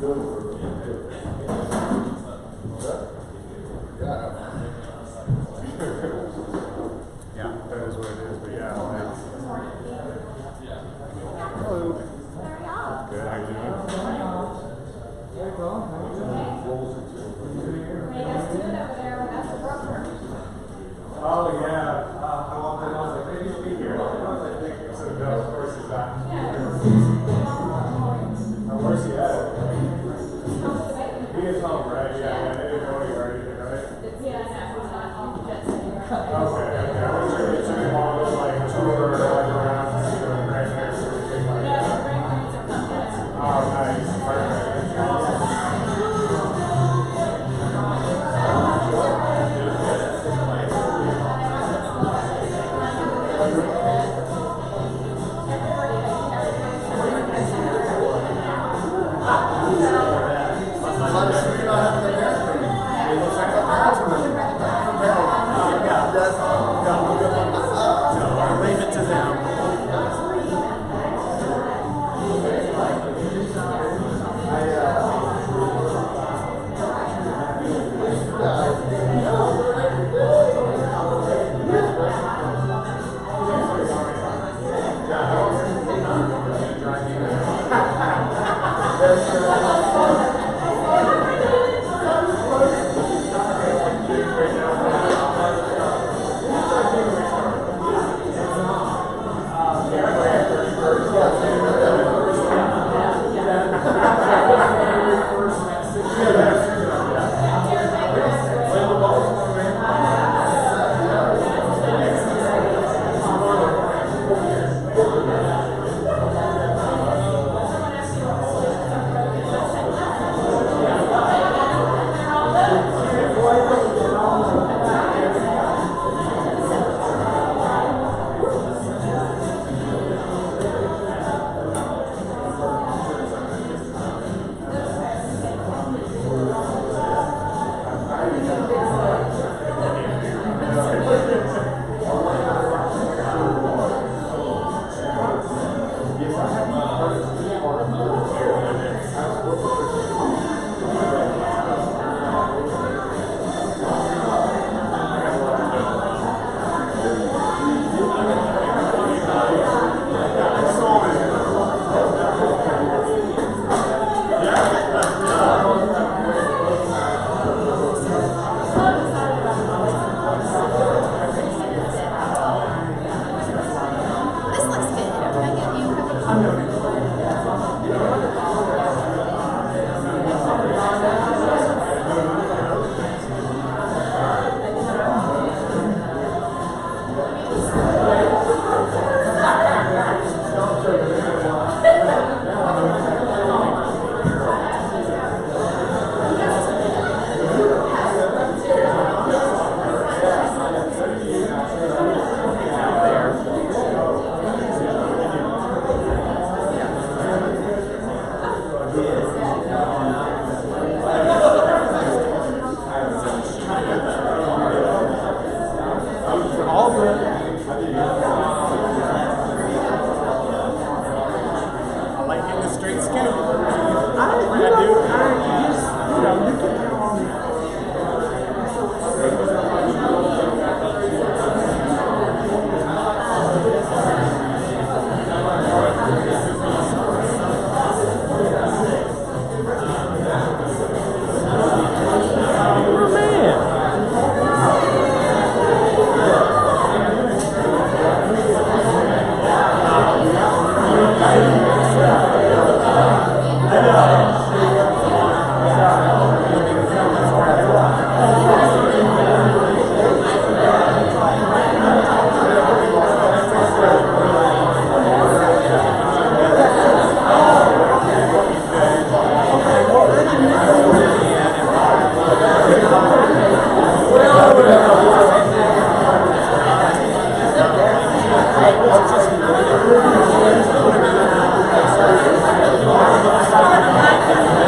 Yeah, that is what it is, but yeah. Hello. Good, how you doing? Oh yeah, I walked in, I was like, maybe you'll be here. I was like, so no, of course he's not. Where's he at? He is home, right? Yeah, they didn't know you or anything, right? Okay, I was sure that you didn't want to like tour like around to see the grandparents or anything like that. Oh, nice. Perfect. Leave it to them. Thank you.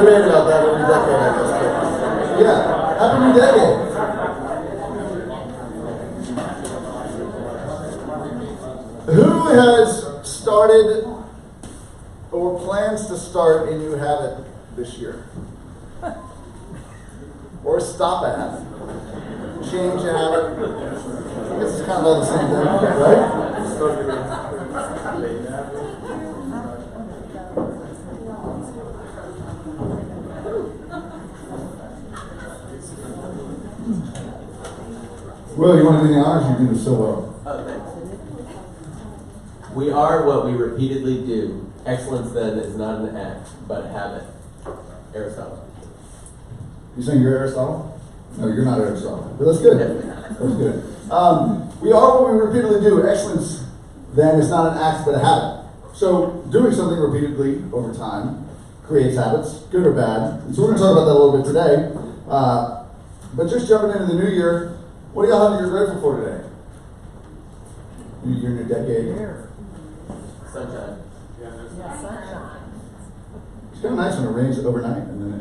debate about that every decade, I guess. But yeah, happy new decade. Who has started or plans to start a new habit this year? Or stop a habit? Change a habit? I guess it's kind of all the same thing, right? Will, you want to do the honors? You do this so well. Oh, thanks. We are what we repeatedly do. Excellence, then, is not an act, but a habit. Aristotle. You saying you're Aristotle? No, you're not Aristotle. But that's good. That's good. We are what we repeatedly do. Excellence, then, is not an act, but a habit. So, doing something repeatedly over time creates habits, good or bad. And so we're going to talk about that a little bit today. But just jumping into the new year, what do y'all have that you're grateful for today? New year, new decade. Sunshine. It's kind of nice when it rains overnight and then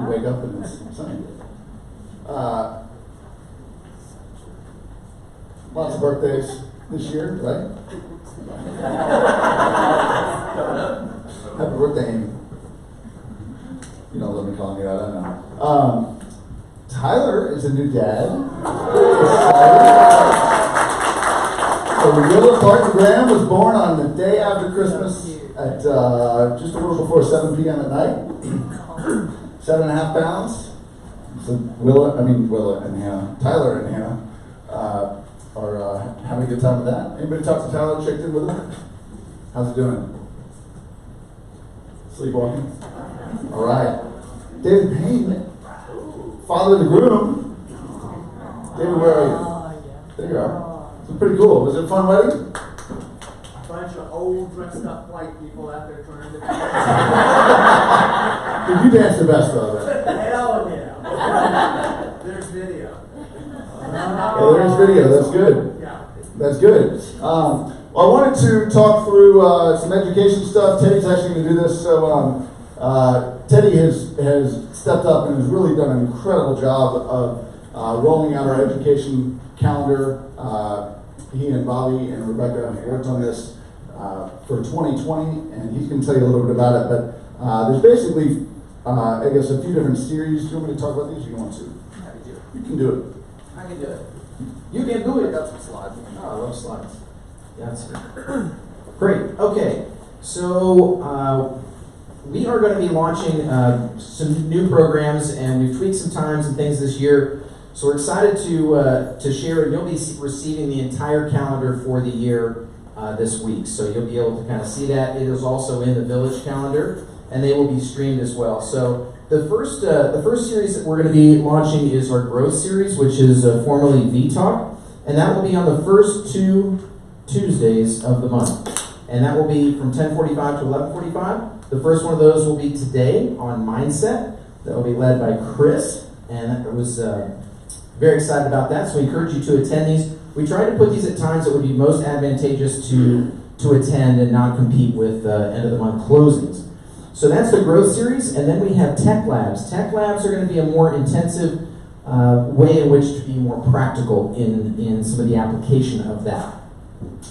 you wake up and it's sunny. Lots of birthdays this year, right? Happy birthday, Amy. You don't let me call you out, I know. Tyler is a new dad. So Willa Parker-Graham was born on the day after Christmas at just a little before 7 p.m. at night. 7.5 pounds. So Tyler and Hannah are having a good time with that. Anybody talk to Tyler, checked in with him? How's he doing? Sleepwalking? All right. David Payne, father of the groom. David, where are you? There you are. It's pretty cool. Was it a fun wedding? A bunch of old, dressed up white people out there trying to Did you dance the best, brother? Hell yeah. There's video. Yeah, there's video. That's good. Yeah. That's good. Well, I wanted to talk through some education stuff. Teddy's actually going to do this. So Teddy has stepped up and has really done an incredible job of rolling out our education calendar. He and Bobby and Rebecca have worked on this for 2020, and he's going to tell you a little bit about it. But there's basically, I guess, a few different series. Do you want me to talk about these, or you want to? I can do it. You can do it. I can do it. You can do it. I got some slides. Oh, I love slides. That's great. Okay, so we are going to be launching some new programs, and we've tweaked some times and things this year. So we're excited to share, and you'll be receiving the entire calendar for the year this week. So you'll be able to kind of see that. It is also in the Village calendar, and they will be streamed as well. So the first series that we're going to be launching is our Growth series, which is formerly VTalk, and that will be on the first 2 Tuesdays of the month, and that will be from 10:45 to 11:45. The first one of those will be today on Mindset. That will be led by Chris, and I was very excited about that. So we encourage you to attend these. We try to put these at times that would be most advantageous to attend and not compete with end of the month closings. So that's the Growth series, and then we have Tech Labs. Tech Labs are going to be a more intensive way in which to be more practical in some of the application of that.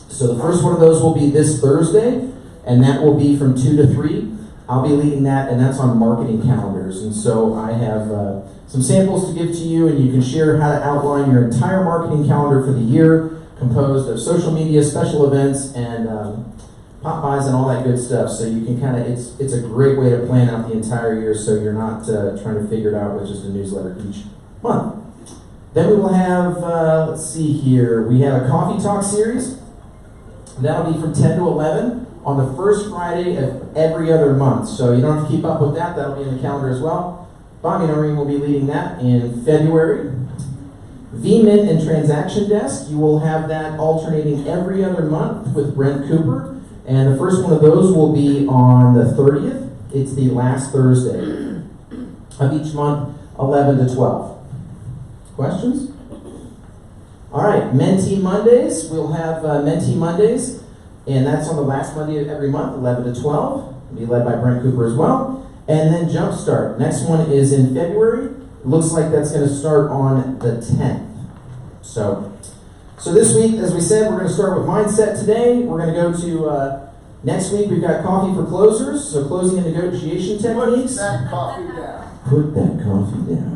So the first one of those will be this Thursday, and that will be from 2 to 3. I'll be leading that, and that's on marketing calendars. And so I have some samples to give to you, and you can share how to outline your entire marketing calendar for the year, composed of social media, special events, and pop buys and all that good stuff. So you can kind of, it's a great way to plan out the entire year, so you're not trying to figure it out with just a newsletter each month. Then we will have, let's see here, we have a Coffee Talk series. That'll be from 10 to 11 on the first Friday of every other month. So you don't have to keep up with that. That'll be in the calendar as well. Bobby Noreen will be leading that in February. VMint and Transaction Desk, you will have that alternating every other month with Brent Cooper. And the first one of those will be on the 30th. It's the last Thursday of each month, 11 to 12. Questions? All right, Mentee Mondays. We'll have Mentee Mondays, and that's on the last Monday of every month, 11 to 12. It'll be led by Brent Cooper as well. And then Jumpstart. Next one is in February. Looks like that's going to start on the 10th. So this week, as we said, we're going to start with Mindset today. We're going to go to next week. We've got Coffee for Closers, so closing and negotiation techniques. Put that coffee down. Put that coffee down.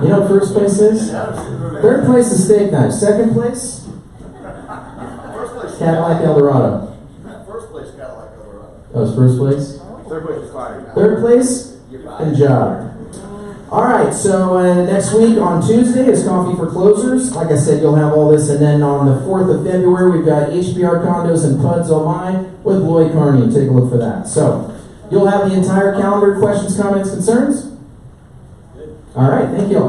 You know what first place is? Third place is Steak Knife. Second place, First place, Cadillac Eldorado. First place, Cadillac Eldorado. That was first place. Third place is fire. Third place, good job. All right, so next week on Tuesday is Coffee for Closers. Like I said, you'll have all this. And then on the 4th of February, we've got HBR Condos and PUDs Oh My with Lloyd Carney. Take a look for that. So you'll have the entire calendar. Questions, comments, concerns? All right, thank you.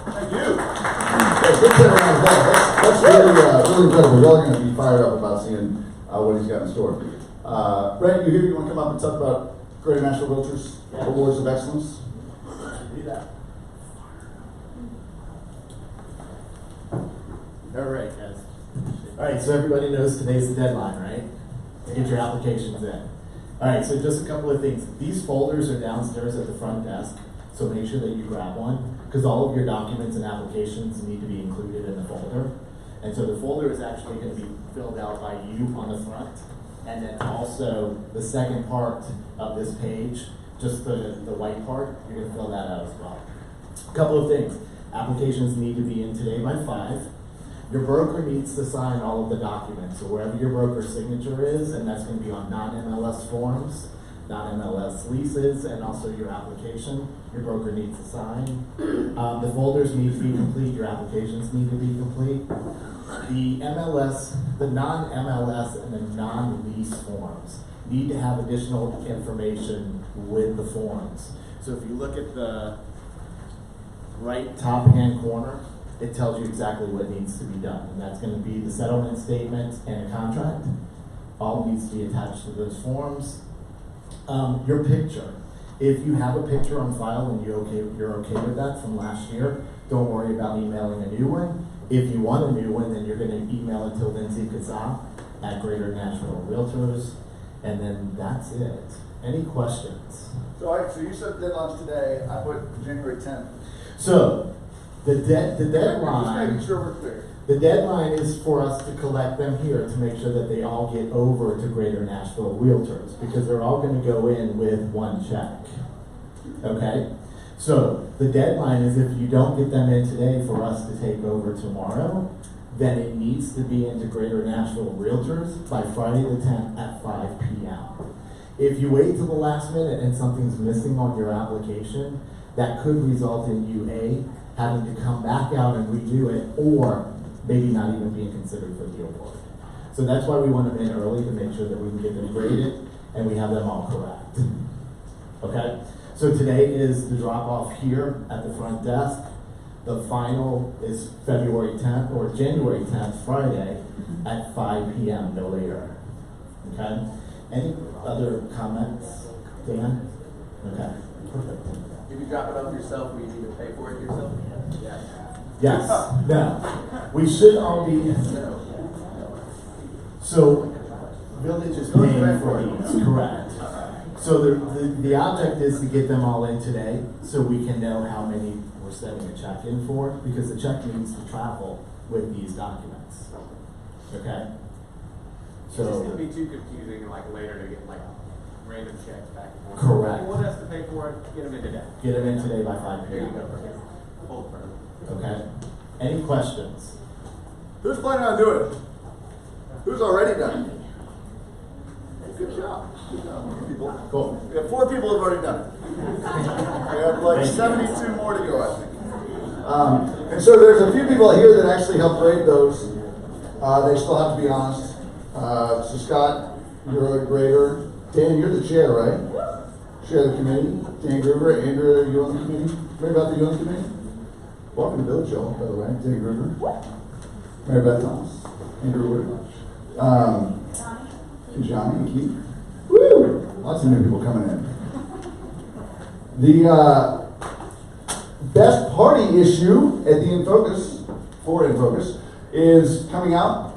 Thank you. Hey, good set around that. That's really incredible. We're all going to be fired up about seeing what he's got in store. Brent, you here? You want to come up and talk about Greater Nashville Realtors Awards of Excellence? Do that. All right, guys. All right, so everybody knows today's the deadline, right? To get your applications in. All right, so just a couple of things. These folders are downstairs at the front desk, so make sure that you grab one, because all of your documents and applications need to be included in the folder. And so the folder is actually going to be filled out by you on the front, and then also the second part of this page, just the white part, you're going to fill that out as well. A couple of things. Applications need to be in today by 5. Your broker needs to sign all of the documents. So wherever your broker's signature is, and that's going to be on non-MLS forms, non-MLS leases, and also your application, your broker needs to sign. The folders need to be complete. Your applications need to be complete. The MLS, the non-MLS, and the non-lease forms need to have additional information with the forms. So if you look at the right top hand corner, it tells you exactly what needs to be done. And that's going to be the settlement statement and a contract. All needs to be attached to those forms. Your picture. If you have a picture on file and you're okay with that from last year, don't worry about emailing a new one. If you want a new one, then you're going to email it to Lindsay Kazan at Greater Nashville Realtors. And then that's it. Any questions? So you said deadline's today. I put January 10th. So the Just deadline. making sure we're clear. The deadline is for us to collect them here to make sure that they all get over to Greater Nashville Realtors, because they're all going to go in with one check. Okay? So the deadline is, if you don't get them in today for us to take over tomorrow, then it needs to be into Greater Nashville Realtors by Friday the 10th at 5 p.m. If you wait till the last minute and something's missing on your application, that could result in you having to come back out and redo it, or maybe not even being considered for the award. So that's why we want them in early, to make sure that we can get them graded and we have them all correct. Okay? So today is the drop off here at the front desk. The final is February 10th or January 10th, Friday at 5 p.m., no later. Okay? Any other comments, Dan? Okay, perfect. If you drop it off yourself, will you need to pay for it yourself? Yeah. Yes, no. We should all be, so village is paying for these, correct. So the object is to get them all in today, so we can know how many we're sending a check in for, because the check needs to travel with these documents. Okay? It's going to So, be too confusing and like later to get like random checks back and forth. Correct. If you want us to pay for it, get them in today. get them in today by 5 There you p.m. go. Full permit. Okay? Any questions? Who's planning on doing it? Who's already done it? Good job. Good job. People. Cool. We have 4 people who've already done it. We have like 72 more to go, I think. And so there's a few people here that actually helped grade those. They still have to be honest. So Scott, you're a grader. Dan, you're the chair, right? Chair of the committee. Dan Gruber, Andrew, are you on the committee? Mary Beth, are you on the committee? Welcome to Village Hall, by the way. Dan Gruber. Mary Beth Thomas. Andrew Wood. Johnny and Keith. Woo! Lots of new people coming in. The best party issue at the In Focus, for In Focus, is coming out.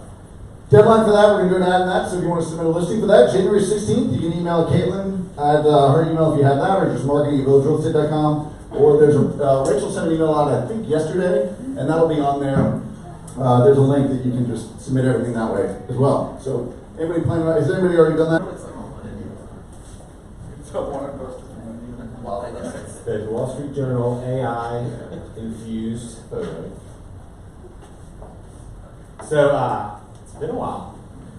Deadline for that, we're going to do an ad in that, so if you want to submit a listing for that, January 16th, you can email Caitlin at her email if you have that, or just marketing@villagerealestate.com, or there's Rachel sent an email out, I think, yesterday, and that'll be on there. There's a link that you can just submit everything that way as well. So, anybody planning on, has anybody already done that? The Wall Street Journal AI infused photo. So, it's been a while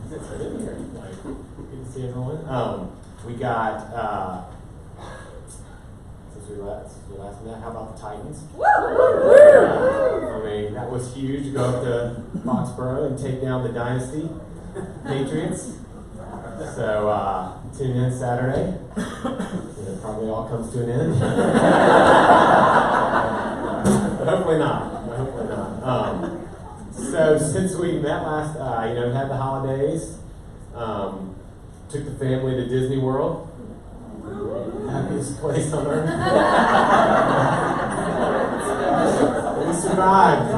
since I've been here. Like, good to see everyone. We got, since we last met, how about the Titans? I mean, that was huge to go up to Foxborough and take down the Dynasty Patriots. So, tune in Saturday. It probably all comes to an end. But hopefully not. So since we met last, we had the holidays, took the family to Disney World. Happiest place on earth. We survived.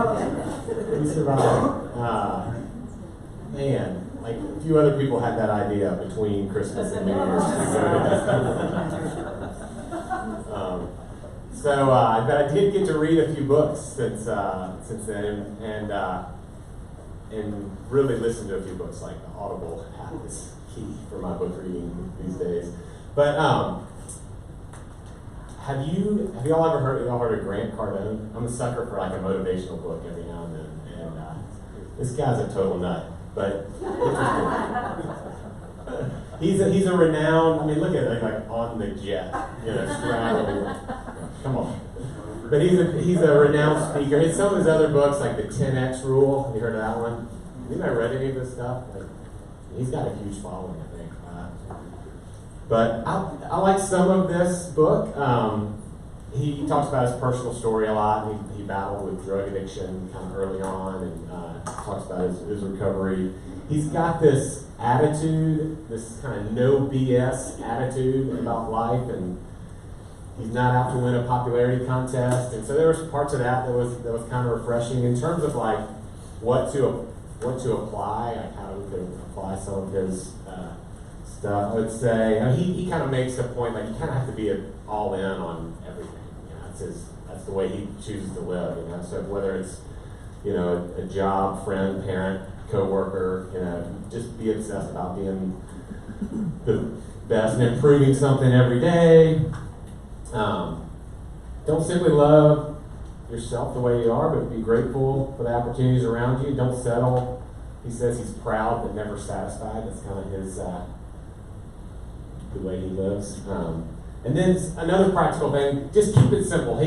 Man, like a few other people had that idea between Christmas and New Year's. But I did get to read a few books since then, and really listen to a few books. Like the Audible app is key for my book reading these days. But have y'all ever heard of Grant Cardone? I'm a sucker for like a motivational book every now and then, and this guy's a total nut, but interesting. He's a renowned. I mean, look at it, like on the jet, straddling. Come on. But he's a renowned speaker. Some of his other books, like the 10X Rule. Have you heard of that one? Have you ever read any of this stuff? Like, he's got a huge following, I think. But I like some of this book. He talks about his personal story a lot. He battled with drug addiction kind of early on, and talks about his recovery. He's got this attitude, this kind of no BS attitude about life, and he's not out to win a popularity contest. And so there was parts of that was kind of refreshing in terms of like what to apply, like how we could apply some of his stuff. I would say he kind of makes a point like you kind of have to be all in on everything. That's the way he chooses to live. So whether it's a job, friend, parent, coworker, just be obsessed about being the best and improving something every day. Don't simply love yourself the way you are, but be grateful for the opportunities around you. Don't settle. He says he's proud but never satisfied. That's kind of his the way he lives. And then another practical thing: just keep it simple.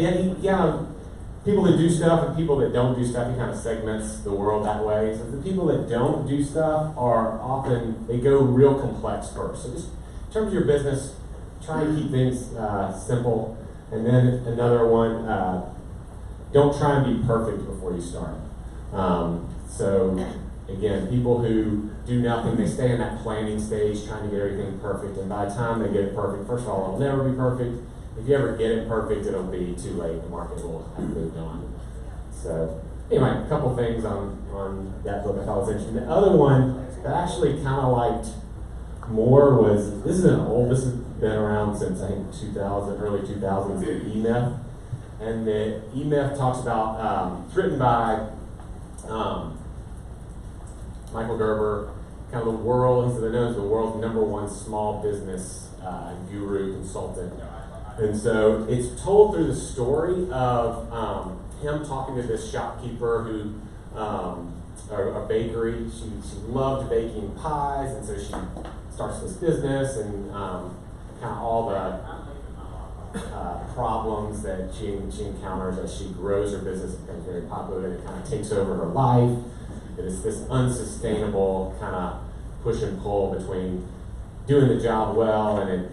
People that do stuff and people that don't do stuff. He kind of segments the world that way. So the people that don't do stuff they go real complex first. So just in terms of your business, try and keep things simple. And then another one, don't try and be perfect before you start. So again, people who do nothing, they stay in that planning stage trying to get everything perfect. And by the time they get it perfect, first of all, it'll never be perfect. If you ever get it perfect, it'll be too late. The market will have moved on. So anyway, a couple things on that book I thought was interesting. The other one that I actually kind of liked more was, this has been around since I think 2000, early 2000s, the E-Myth. And the E-Myth talks about, it's written by Michael Gerber, kind of he's known as the world's #1 small business guru consultant. And so it's told through the story of him talking to this shopkeeper who, a bakery. She loved baking pies, and so she starts this business, and kind of all the problems that she encounters as she grows her business, becomes very popular, and it kind of takes over her life. And it's this unsustainable kind of push and pull between doing the job well and it,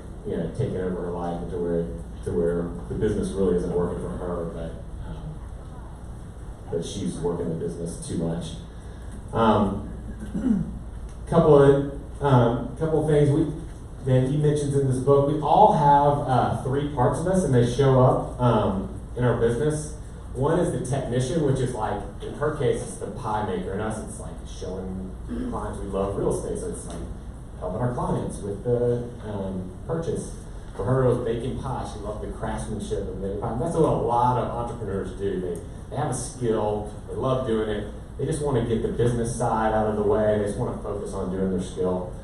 taking over her life to where the business really isn't working for her, but she's working the business too much. Couple of things that he mentions in this book. We all have 3 parts of us, and they show up in our business. One is the technician, which is like, in her case, it's the pie maker. In us, it's like showing clients we love real estate, so it's like helping our clients with the purchase. For her, it was baking pie. She loved the craftsmanship of making pie. And that's what a lot of entrepreneurs do. They have a skill, they love doing it, they just want to get the business side out of the way, they just want to focus on doing their skill.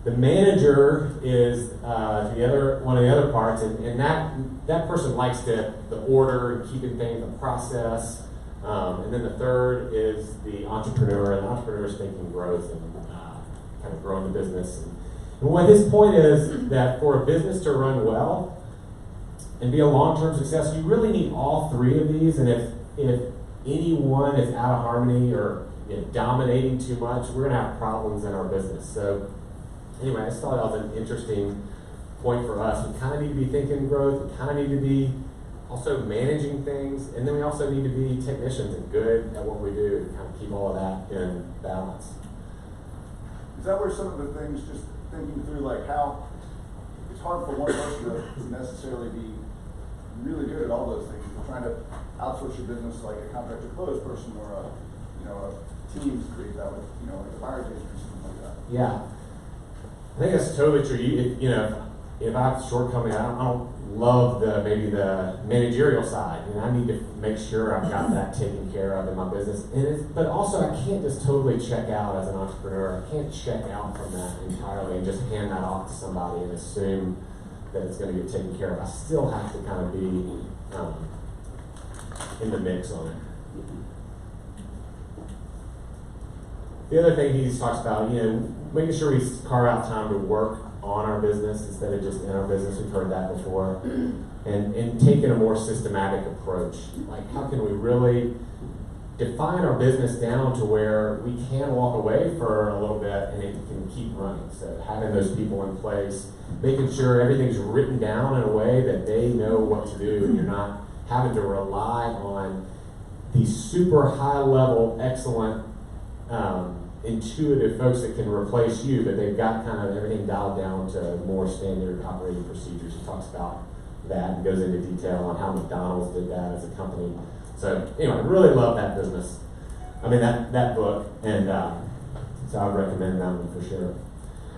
The manager is one of the other parts, and that person likes the order and keeping things, the process. And then the third is the entrepreneur, and the entrepreneur is thinking growth and kind of growing the business. And what his point is that for a business to run well and be a long-term success, you really need all three of these. And if any one is out of harmony or dominating too much, we're going to have problems in our business. So anyway, I just thought that was an interesting point for us. We kind of need to be thinking growth. We kind of need to be also managing things. And then we also need to be technicians and good at what we do and kind of keep all of that in balance. Is that where some of the things, just thinking through like how it's hard for one person to necessarily be really good at all those things. If you're trying to outsource your business like a contractor close person or a team to create that with, like a fire station or something like that. Yeah. I think that's totally true. If I have a shortcoming, I don't love maybe the managerial side, and I need to make sure I've got that taken care of in my business. But also, I can't just totally check out as an entrepreneur. I can't check out from that entirely and just hand that off to somebody and assume that it's going to get taken care of. I still have to kind of be in the mix on it. The other thing he talks about, making sure we carve out time to work on our business instead of just in our business. We've heard that before. And taking a more systematic approach. Like, how can we really define our business down to where we can walk away for a little bit and it can keep running? So having those people in place, making sure everything's written down in a way that they know what to do, and you're not having to rely on these super high level, excellent, intuitive folks that can replace you, but they've got kind of everything dialed down to more standard operating procedures. He talks about that and goes into detail on how McDonald's did that as a company. So anyway, I really love that business. I mean, that book, and so I would recommend that one for sure.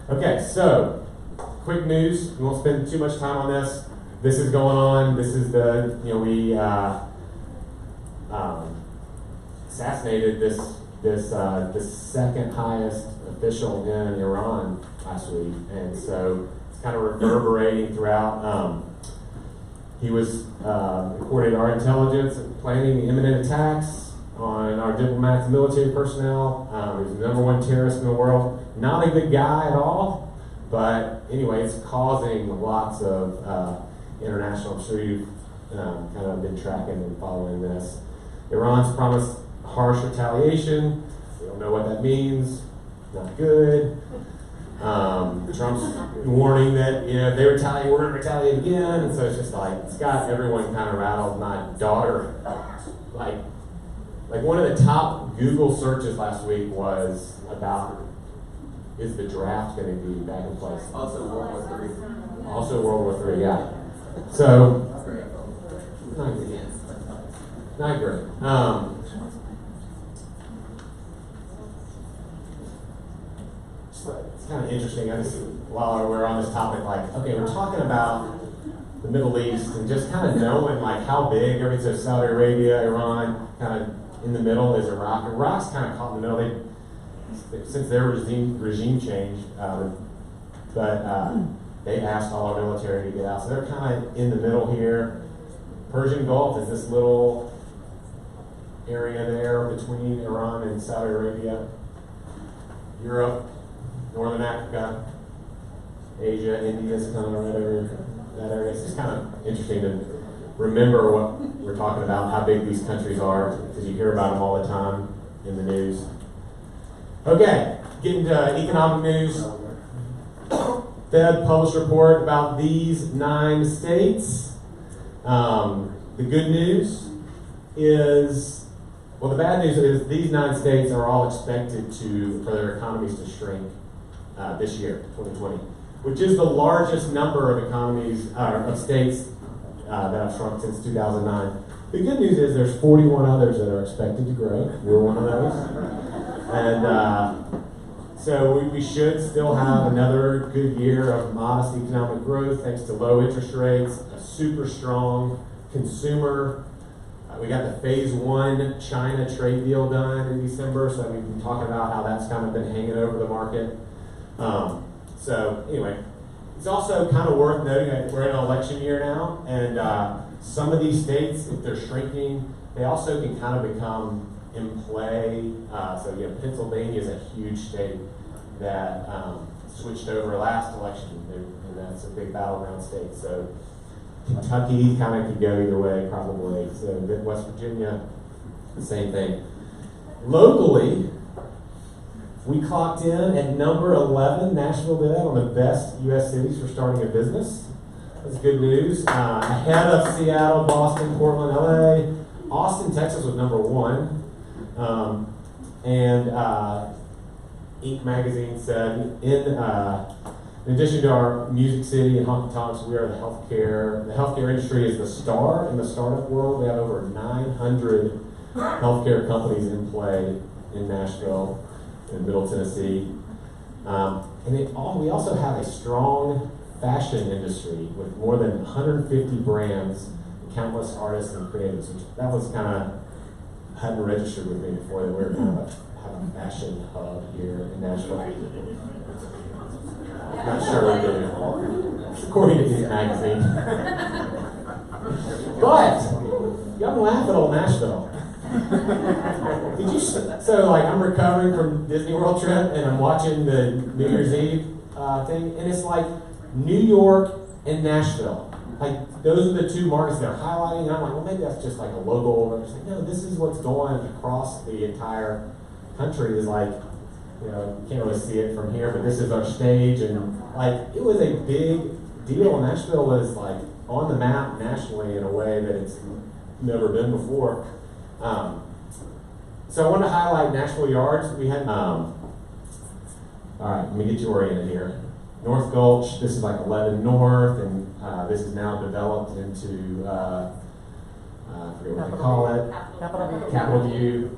Okay, so quick news. We won't spend too much time on this. This is going on. This is we assassinated the second highest official in Iran last week, and so it's kind of reverberating throughout. He was, according to our intelligence, planning imminent attacks on our diplomats and military personnel. He was the #1 terrorist in the world. Not a good guy at all, but anyway, it's causing lots of international. I'm sure you've kind of been tracking and following this. Iran's promised harsh retaliation. We don't know what that means. Not good. Trump's warning that if they retaliate, we're going to retaliate again. And so it's just like, it's got everyone kind of rattled. My daughter, like one of the top Google searches last week was about, is the draft going to be back in place? Also World War III. Also World War III, yeah. So, not great. It's kind of interesting. While we're on this topic, okay, we're talking about the Middle East and just kind of knowing how big everything's. Saudi Arabia, Iran, kind of in the middle is Iraq. Iraq's kind of caught in the middle. Since their regime changed, but they asked all our military to get out, so they're kind of in the middle here. Persian Gulf is this little area there between Iran and Saudi Arabia. Europe, Northern Africa, Asia, India's kind of right over that area. It's just kind of interesting to remember what we're talking about, how big these countries are, because you hear about them all the time in the news. Okay, getting to economic news. Fed published a report about these 9 states. The good news is, the bad news is these 9 states are all expected for their economies to shrink this year, 2020, which is the largest number of economies, of states that have shrunk since 2009. The good news is there's 41 others that are expected to grow. We're one of those. And so we should still have another good year of modest economic growth thanks to low interest rates, a super strong consumer. We got the phase 1 China trade deal done in December, so we've been talking about how that's kind of been hanging over the market. So anyway, it's also kind of worth noting that we're in an election year now, and some of these states, if they're shrinking, they also can kind of become in play. So Pennsylvania is a huge state that switched over last election, and that's a big battleground state. So Kentucky kind of could go either way, probably. So West Virginia, the same thing. Locally, we clocked in at number 11 national data on the best U.S. cities for starting a business. That's good news. Ahead of Seattle, Boston, Portland, LA. Austin, Texas was number 1. Inc. magazine said, in addition to our music city and honky tonks, we are the healthcare. The healthcare industry is the star in the startup world. We have over 900 healthcare companies in play in Nashville, in Middle Tennessee. We also have a strong fashion industry with more than 150 brands, countless artists and creatives. That was kind of, hadn't registered with me before that we were kind of have a fashion hub here in Nashville. Not sure we do, according to this magazine. But y'all laugh at old Nashville. Did you? So like I'm recovering from Disney World trip and I'm watching the New Year's Eve thing, and it's like New York and Nashville. Like those are the two markets they're highlighting. And I'm like, well, maybe that's just like a local. I'm just like, no, this is what's going across the entire country. Is like, you can't really see it from here, but this is our stage, and like it was a big deal. Nashville was like on the map nationally in a way that it's never been before. So I want to highlight Nashville Yards. We had, all right, let me get you oriented here. North Gulch, this is like 11 North, and this is now developed into, I forget what they call it. Capitol View.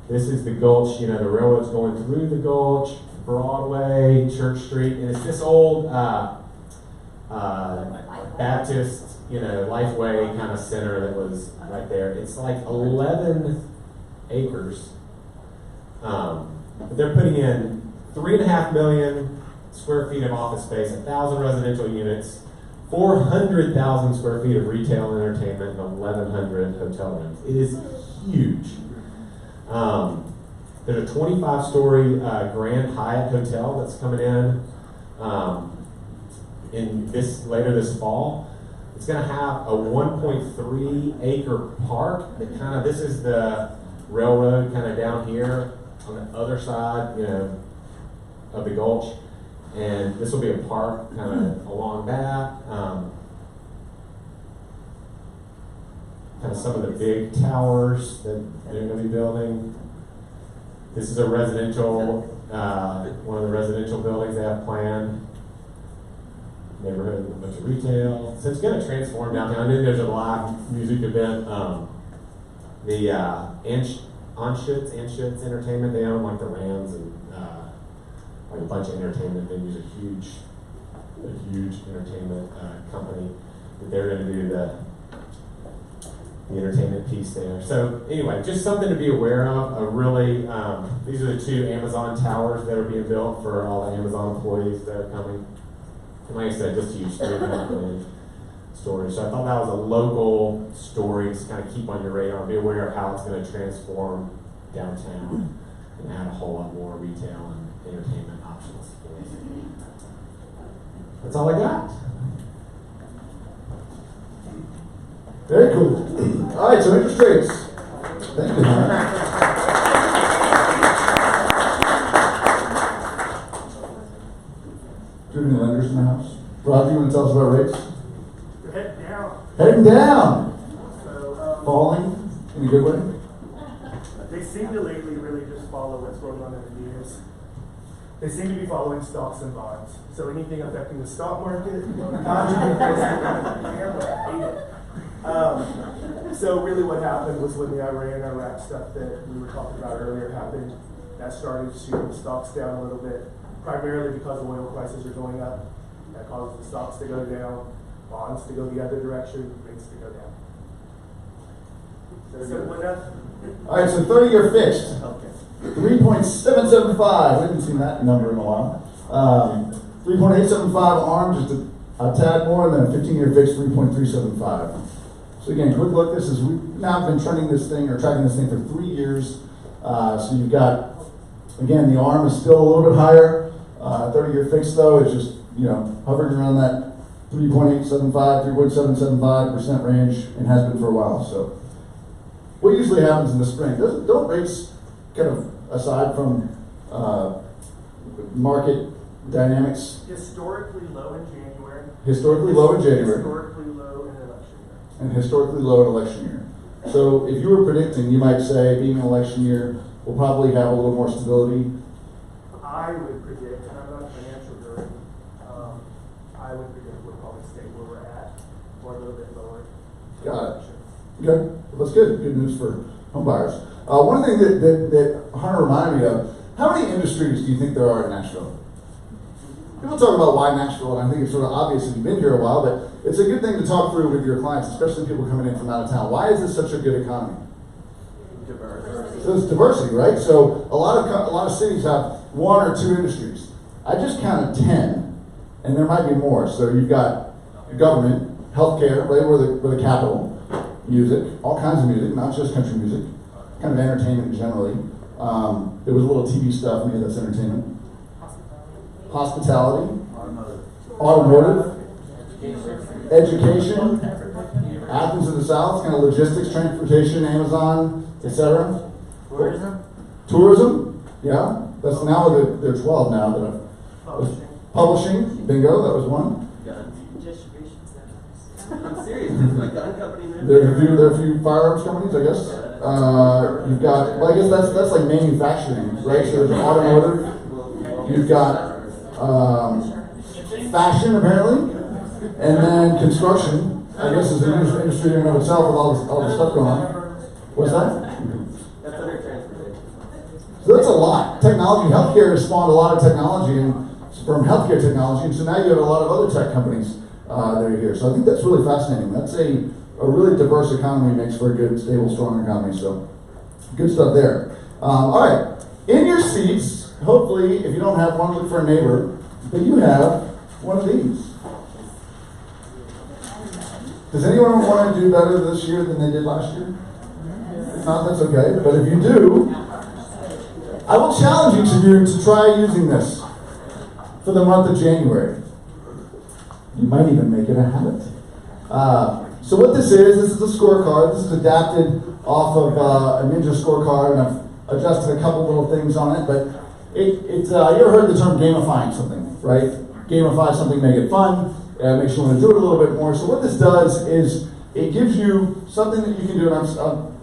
This is the Gulch, the railroad's going through the Gulch, Broadway, Church Street, and it's this old Baptist, Lifeway kind of center that was right there. It's like 11 acres. But they're putting in 3.5 million square feet of office space, 1,000 residential units, 400,000 square feet of retail and entertainment, and 1,100 hotel rooms. It is huge. There's a 25-story Grand Hyatt hotel that's coming in later this fall. It's going to have a 1.3 acre park that this is the railroad kind of down here on the other side, of the Gulch. And this will be a park kind of along that. Kind of some of the big towers that they're going to be building. This is a residential, one of the residential buildings they have planned. Neighborhood with a bunch of retail. So it's going to transform downtown. And then there's a live music event. The Anschutz Entertainment, they own like the Rams and like a bunch of entertainment venues. A huge entertainment company that they're going to do the entertainment piece there. So anyway, just something to be aware of. These are the 2 Amazon towers that are being built for all the Amazon employees that are coming. And like I said, just huge 3.5 million stories. So I thought that was a local story to kind of keep on your radar. Be aware of how it's going to transform downtown and add a whole lot more retail and entertainment options. That's all I got. Very cool. All right, so interest rates. Thank you, Ryan. Do you have any lenders in the house? Rob, you want to tell us about rates? You're heading down. Heading down. So, Falling in a good way. they seem to lately really just follow what's going on in the news. They seem to be following stocks and bonds. So anything affecting the stock market, so really what happened was when the Iran-Iraq stuff that we were talking about earlier happened, that started shooting the stocks down a little bit, primarily because oil prices are going up. That causes the stocks to go down, bonds to go the other direction, rates to go down. Simple enough? All right, so 30-year fixed. Okay. 3.775. We haven't seen that number in a while. 3.875 ARM, just a tad more, and then a 15-year fixed 3.375. So again, quick look. We've now been tracking this thing for 3 years. So you've got, again, the ARM is still a little bit higher. 30-year fixed though is just hovering around that 3.875, 3.775% range, and has been for a while. So what usually happens in the spring? Don't rates kind of, aside from market dynamics, Historically low in January. Historically low in January. Historically low in election year. And historically low in election year. So if you were predicting, you might say, being an election year, we'll probably have a little more stability. I would predict, and I'm not a financial guru, I would predict we'll probably stay where we're at, or a little bit lower. Got it. Okay, well, that's good. Good news for home buyers. One thing that Hunter reminded me of, how many industries do you think there are in Nashville? People talk about why Nashville, and I think it's sort of obvious if you've been here a while, but it's a good thing to talk through with your clients, especially people coming in from out of town. Why is this such a good economy? So it's diversity, right? So a lot of cities have 1 or 2 industries. I just counted 10, and there might be more. So you've got government, healthcare, right where the capital, music, all kinds of music, not just country music, kind of entertainment generally. There was a little TV stuff, maybe that's entertainment. Hospitality, automotive, education, Athens of the South, kind of logistics, transportation, Amazon, etc. Tourism, yeah. That's now there are 12 now that I've publishing, bingo, that was one. Distribution centers. I'm serious. There's my gun company. There are a few firearms companies, I guess. You've got, well, I guess that's like manufacturing, right? So there's automotive. You've got fashion, apparently, and then construction. I guess is an industry in and of itself with all the stuff going on. What's that? That's under transportation. So that's a lot. Technology, healthcare has spawned a lot of technology and from healthcare technology, and so now you have a lot of other tech companies that are here. So I think that's really fascinating. That's a really diverse economy, makes for a good, stable, strong economy. So good stuff there. All right, in your seats, hopefully, if you don't have one, look for a neighbor, but you have one of these. Does anyone want to do better this year than they did last year? If not, that's okay. But if you do, I will challenge each of you to try using this for the month of January. You might even make it a habit. So what this is a scorecard. This is adapted off of a Ninja scorecard, and I've adjusted a couple little things on it. But you ever heard the term gamifying something, right? Gamify something, make it fun. Makes you want to do it a little bit more. So what this does is it gives you something that you can do, and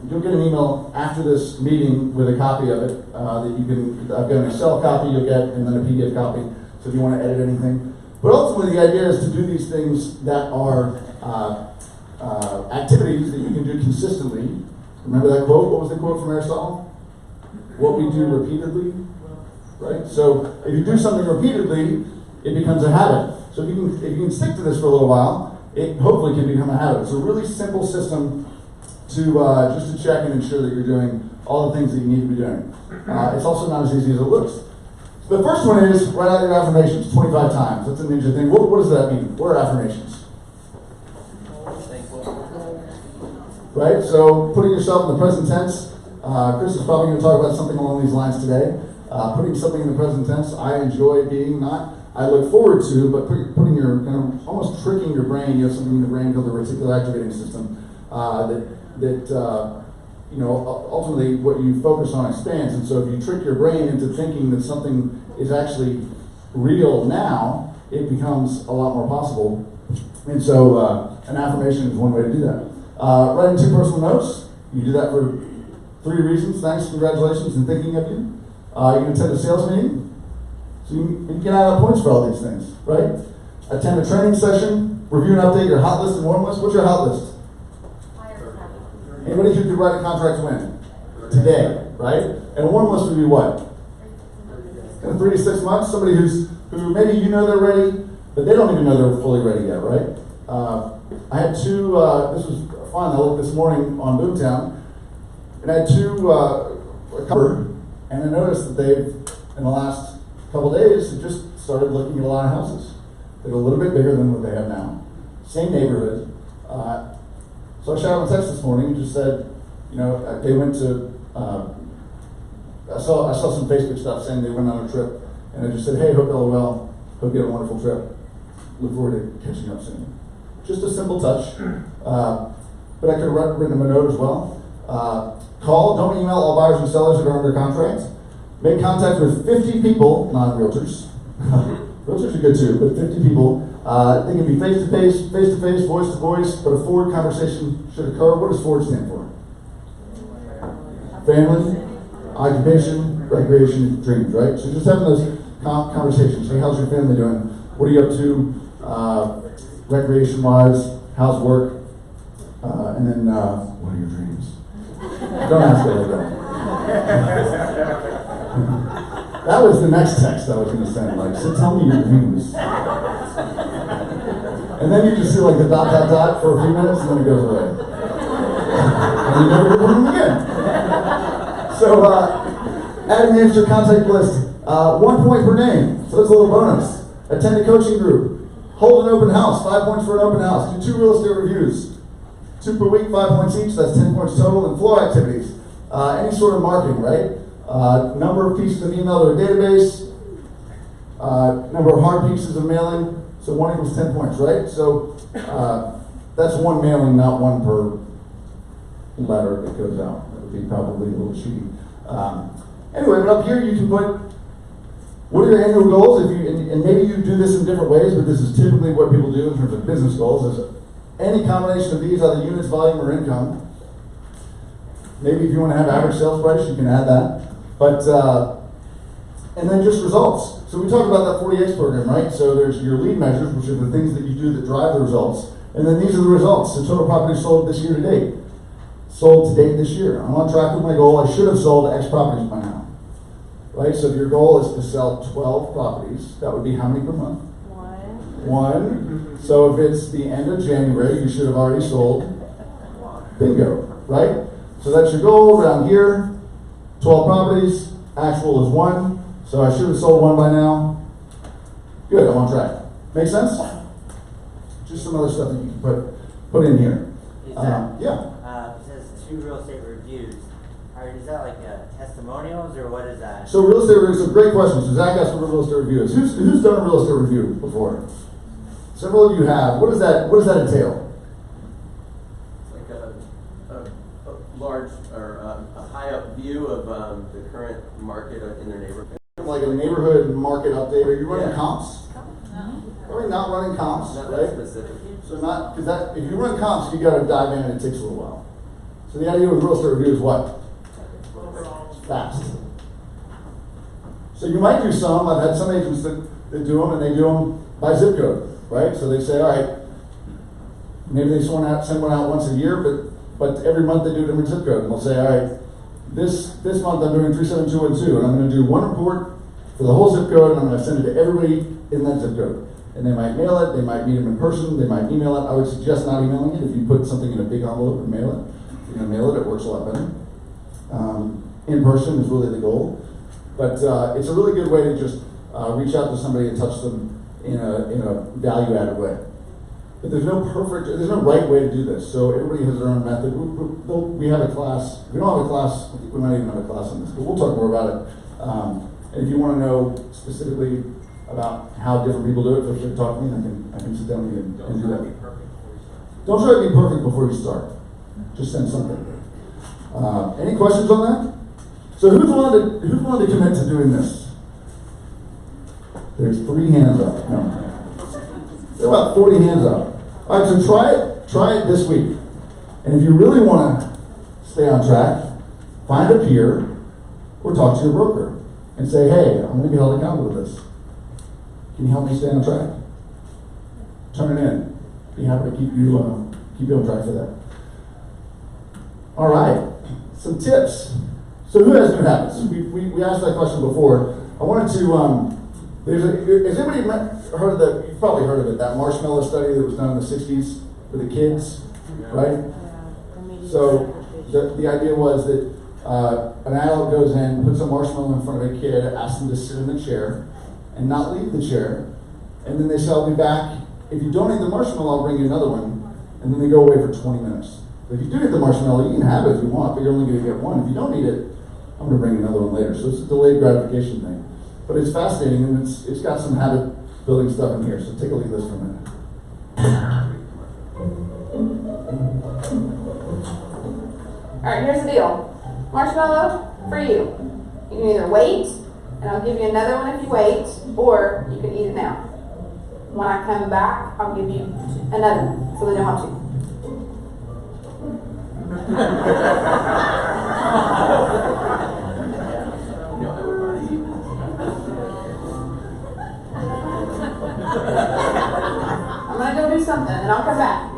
you'll get an email after this meeting with a copy of it that you can. I've got an Excel copy you'll get, and then a PDF copy. So if you want to edit anything, but ultimately the idea is to do these things that are activities that you can do consistently. Remember that quote? What was the quote from Aristotle? What we do repeatedly, right? So if you do something repeatedly, it becomes a habit. So if you can stick to this for a little while, it hopefully can become a habit. It's a really simple system to just to check and ensure that you're doing all the things that you need to be doing. It's also not as easy as it looks. So the first one is write out your affirmations 25 times. That's a ninja thing. What does that mean? What are affirmations? Right? So putting yourself in the present tense. Chris is probably going to talk about something along these lines today. Putting something in the present tense. I enjoy being, not I look forward to, but putting your, kind of almost tricking your brain. You have something in the brain called the reticular activating system that ultimately what you focus on expands. And so if you trick your brain into thinking that something is actually real now, it becomes a lot more possible. And so an affirmation is one way to do that. Writing 2 personal notes. You do that for 3 reasons. Thanks, congratulations, and thinking of you. You can attend a sales meeting. So you can add up points for all these things, right? Attend a training session, review and update your hot list and warm list. What's your hot list? Anybody who could write a contract win today, right? And a warm list would be what? In 3 to 6 months, somebody who maybe you know they're ready, but they don't even know they're fully ready yet, right? I had two, this was fun, I looked this morning on Boomtown, and I had two covered, and I noticed that they've, in the last couple days, have just started looking at a lot of houses. They're a little bit bigger than what they have now. Same neighborhood. So I shot them a text this morning and just said, you know, they went to, I saw some Facebook stuff saying they went on a trip, and I just said, hey, hope y'all are well, hope you had a wonderful trip. Look forward to catching up soon. Just a simple touch, but I could have written them a note as well. Call, don't email all buyers and sellers that are under contract. Make contact with 50 people, non-realtors. Realtors are good too, but 50 people. They can be face-to-face, face-to-face, voice-to-voice, but a forward conversation should occur. What does forward stand for? Family, occupation, recreation, dreams, right? So just having those conversations. Hey, how's your family doing? What are you up to recreation-wise? How's work? And then, what are your dreams? Don't ask it like that. That was the next text I was going to send. Like, so tell me your dreams. And then you just see like the dot for a few minutes, and then it goes away. And you never hear from them again. So, adding names to your contact list. 1 point per name. So that's a little bonus. Attend a coaching group. Hold an open house. 5 points for an open house. Do 2 real estate reviews. 2 per week, 5 points each. That's 10 points total. And floor activities. Any sort of marketing, right? Number of pieces of email to a database. Number of hard pieces of mailing. So 1 equals 10 points, right? So that's 1 mailing, not 1 per letter that goes out. That would be probably a little cheating. Anyway, but up here you can put what are your annual goals. If you and maybe you do this in different ways, but this is typically what people do in terms of business goals. Is any combination of these, either units, volume, or income. Maybe if you want to have average sales price, you can add that. But and then just results. So we talked about that 40X program, right? So there's your lead measures, which are the things that you do that drive the results. And then these are the results. So total properties sold this year to date. Sold to date this year. I'm on track with my goal. I should have sold X properties by now. Right? So if your goal is to sell 12 properties, that would be how many per month? 1. So if it's the end of January, you should have already sold. Bingo. Right? So that's your goal down here. 12 properties. Actual is 1. So I should have sold 1 by now. Good, I'm on track. Make sense? Just some other stuff that you can put in here. Yeah. It says 2 real estate reviews. Is that like testimonials or what is that? So real estate reviews, a great question. So Zach asked what a real estate review is. Who's done a real estate review before? Several of you have. What does that entail? It's like a large or a high up view of the current market in their neighborhood. Like a neighborhood market update. Are you running Yeah. comps? No. Probably not running comps, Not right? that specific. So not because that if you run comps, you got to dive in and it takes a little while. So the idea with real estate review is what? Fast. So you might do some. I've had some agents that do them, and they do them by zip code, right? So they say, all right, maybe they send one out once a year, but every month they do a different zip code, and they'll say, all right, this month I'm doing 37212, and I'm going to do 1 report for the whole zip code, and I'm going to send it to everybody in that zip code. And they might mail it, they might meet them in person, they might email it. I would suggest not emailing it. If you put something in a big envelope and mail it, if you're going to mail it, it works a lot better. In person is really the goal. But it's a really good way to just reach out to somebody and touch them in a value-added way. But there's no right way to do this. So everybody has their own method. We have a class. If we don't have a class, I think we might even have a class on this, but we'll talk more about it. And if you want to know specifically about how different people do it, feel free to talk to me, and I can sit down with you and do that. Don't try to be perfect before you start. Just send something. Any questions on that? So who's willing to commit to doing this? There's 3 hands up. No. There are about 40 hands up. All right, so try it this week. And if you really want to stay on track, find a peer or talk to your broker and say, hey, I'm going to be held accountable to this. Can you help me stay on track? Turn it in. Be happy to keep you on track for that. All right, some tips. So who has new habits? We asked that question before. I wanted to, has anybody heard of the, you've probably heard of it, that marshmallow study that was done in the 60s for the kids, right? So the idea was that an adult goes in, puts a marshmallow in front of a kid, asks them to sit in the chair and not leave the chair, and then they say, I'll be back. If you don't eat the marshmallow, I'll bring you another one, and then they go away for 20 minutes. If you do eat the marshmallow, you can have it if you want, but you're only going to get one. If you don't eat it, I'm going to bring another one later. So it's a delayed gratification thing. But it's fascinating, and it's got some habit building stuff in here. So take a look at this for a minute. Alright, here's the deal. Marshmallow for you. You can either wait, and I'll give you another one if you wait, or you can eat it now. When I come back, I'll give you another one, so they don't have to. No, I would not eat. I'm gonna go do something, and I'll come back.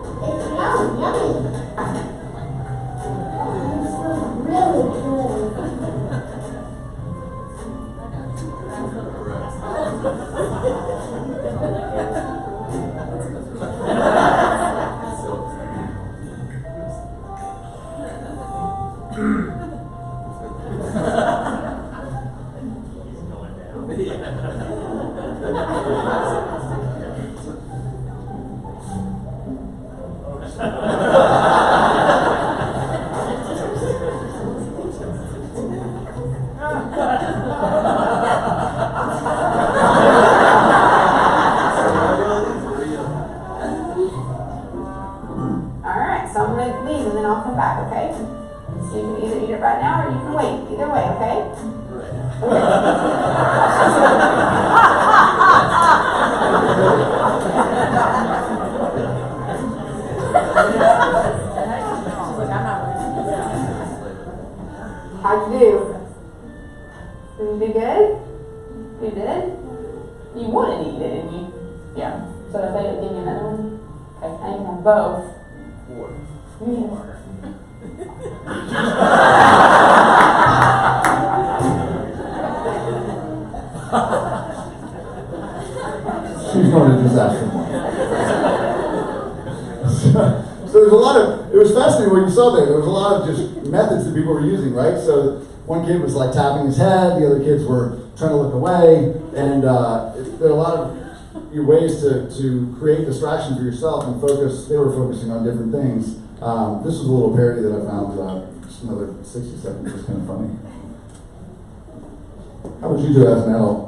Alright, so I'm gonna leave and then I'll come back, okay? So you can either eat it right now or you can wait. Either way, okay? How'd you do? Did you do good? You did? You wanted to eat it, didn't you? Yeah. So if I give you another one? Okay, I can have both. Four. She's going to disaster more. So there's a lot of, it was fascinating what you saw there. There was a lot of just methods that people were using, right? So one kid was like tapping his head, the other kids were trying to look away, and there are a lot of ways to create distraction for yourself and focus. They were focusing on different things. This was a little parody that I found, just another 60 seconds, it's kind of funny. How would you do as an adult?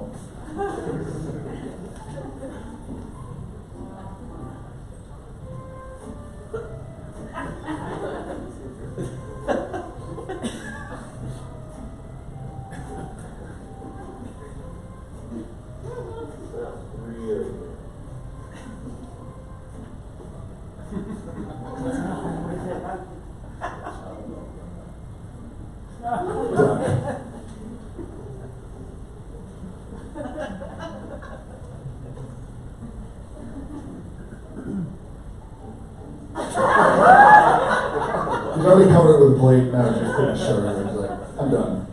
He's already covered it with a plate, now he's just putting his shirt on. He's like, I'm done.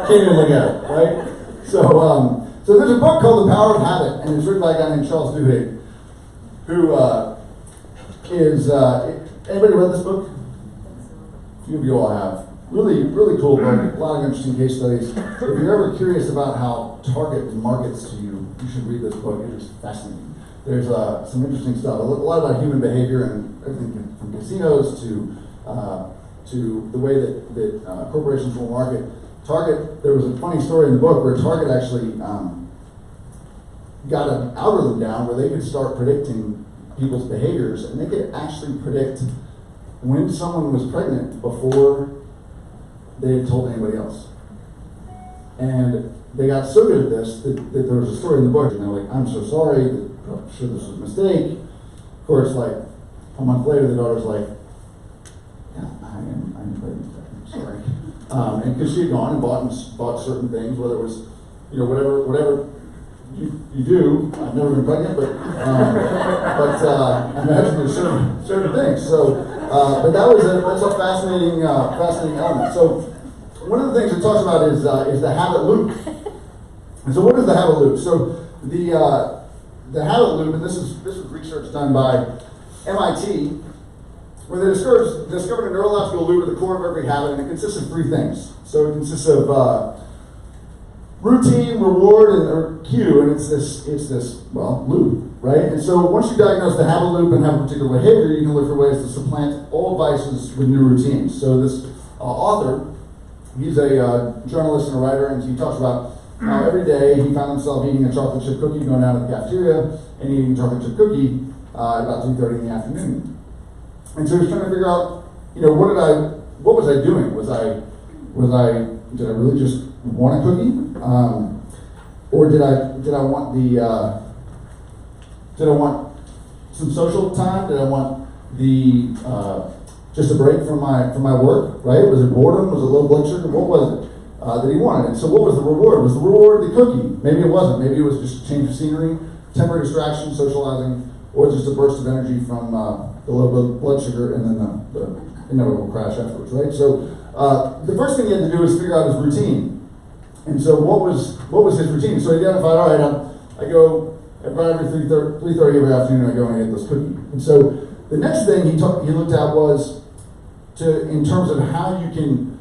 Can't even look at it, right? So there's a book called The Power of Habit, and it's written by a guy named Charles Duhigg, who is, anybody read this book? A few of you all have. Really, really cool book, a lot of interesting case studies. If you're ever curious about how Target markets to you, you should read this book, it is fascinating. There's some interesting stuff, a lot about human behavior and everything from casinos to the way that corporations will market. Target, there was a funny story in the book where Target actually got an algorithm down where they could start predicting people's behaviors, and they could actually predict when someone was pregnant before they had told anybody else. And they got so good at this that there was a story in the book, and they're like, I'm so sorry, I'm sure this was a mistake. Of course, like, a month later, the daughter's like, yeah, I'm pregnant, I'm sorry. And because she had gone and bought certain things, whether it was, whatever you do. I've never been pregnant, but I imagine there's certain things. So, but that's a fascinating element. So, one of the things it talks about is the habit loop. And so, what is the habit loop? So, the habit loop, and this is research done by MIT, where they discovered a neurological loop at the core of every habit, and it consists of three things. So, it consists of routine, reward, or cue, and it's this loop, right? And so once you diagnose the habit loop and have a particular behavior, you can look for ways to supplant old vices with new routines. So this author, he's a journalist and a writer, and he talks about how every day he found himself eating a chocolate chip cookie, going down to the cafeteria and eating a chocolate chip cookie at about 3:30 in the afternoon. And so he's trying to figure out, what was I doing? Did I really just want a cookie? Or did I want some social time? Did I want just a break from my work? Right? Was it boredom? Was it low blood sugar? What was it that he wanted? And so, what was the reward? Was the reward the cookie? Maybe it wasn't. Maybe it was just a change of scenery, temporary distraction, socializing, or just a burst of energy from the low blood sugar, and then the inevitable crash afterwards. Right? So, the first thing he had to do was figure out his routine. And so what was his routine? So he identified, all right, I go right every 3:30 every afternoon, I go and I get this cookie. And so the next thing he looked at was in terms of how you can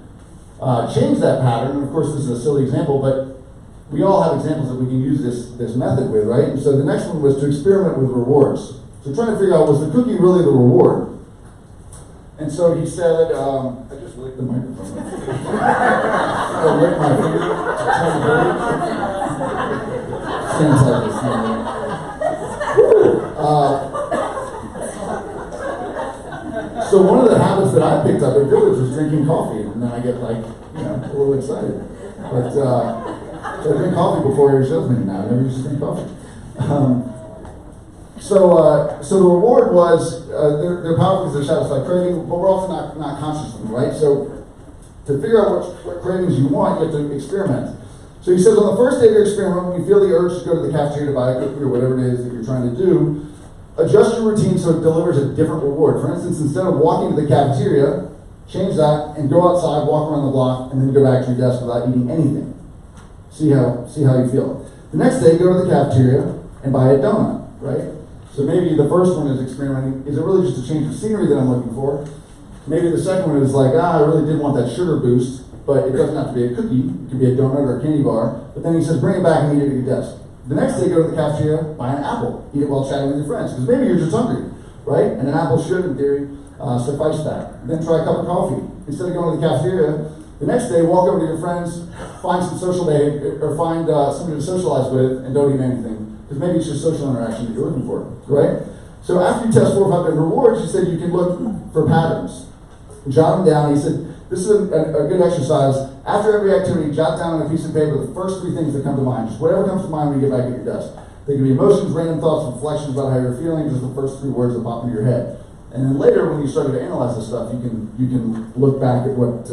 change that pattern. And of course, this is a silly example, but we all have examples that we can use this method with, right? And so the next one was to experiment with rewards. So trying to figure out, was the cookie really the reward? And so he said, I just licked the microphone. I licked my finger. Sounds like it's so one of the habits that I picked up at Village was drinking coffee, and then I get a little excited. But so I drink coffee before every sales meeting now. I never used to drink coffee. So the reward was they're powerful because they satisfy craving, but we're often not conscious of them, right? So to figure out what cravings you want, you have to experiment. So he says on the first day of your experiment, when you feel the urge to go to the cafeteria to buy a cookie or whatever it is that you're trying to do, adjust your routine so it delivers a different reward. For instance, instead of walking to the cafeteria, change that and go outside, walk around the block, and then go back to your desk without eating anything. See how you feel. The next day, go to the cafeteria and buy a donut, right? So maybe the first one is experimenting. Is it really just a change of scenery that I'm looking for? Maybe the second one is like, I really did want that sugar boost, but it doesn't have to be a cookie. It could be a donut or a candy bar. But then he says, bring it back and eat it at your desk. The next day, go to the cafeteria, buy an apple. Eat it while chatting with your friends. Because maybe you're just hungry, right? And an apple should, in theory, suffice that. Then try a cup of coffee. Instead of going to the cafeteria, the next day, walk over to your friends, find some social day, or find somebody to socialize with, and don't eat anything. Because maybe it's just social interaction that you're looking for, right? So after you test 4 or 5 different rewards, he said you can look for patterns. Jot them down. He said, this is a good exercise. After every activity, jot down on a piece of paper the first 3 things that come to mind. Just whatever comes to mind when you get back at your desk. They can be emotions, random thoughts, reflections about how you're feeling, just the first 3 words that pop into your head. And then later, when you started to analyze this stuff, you can look back at what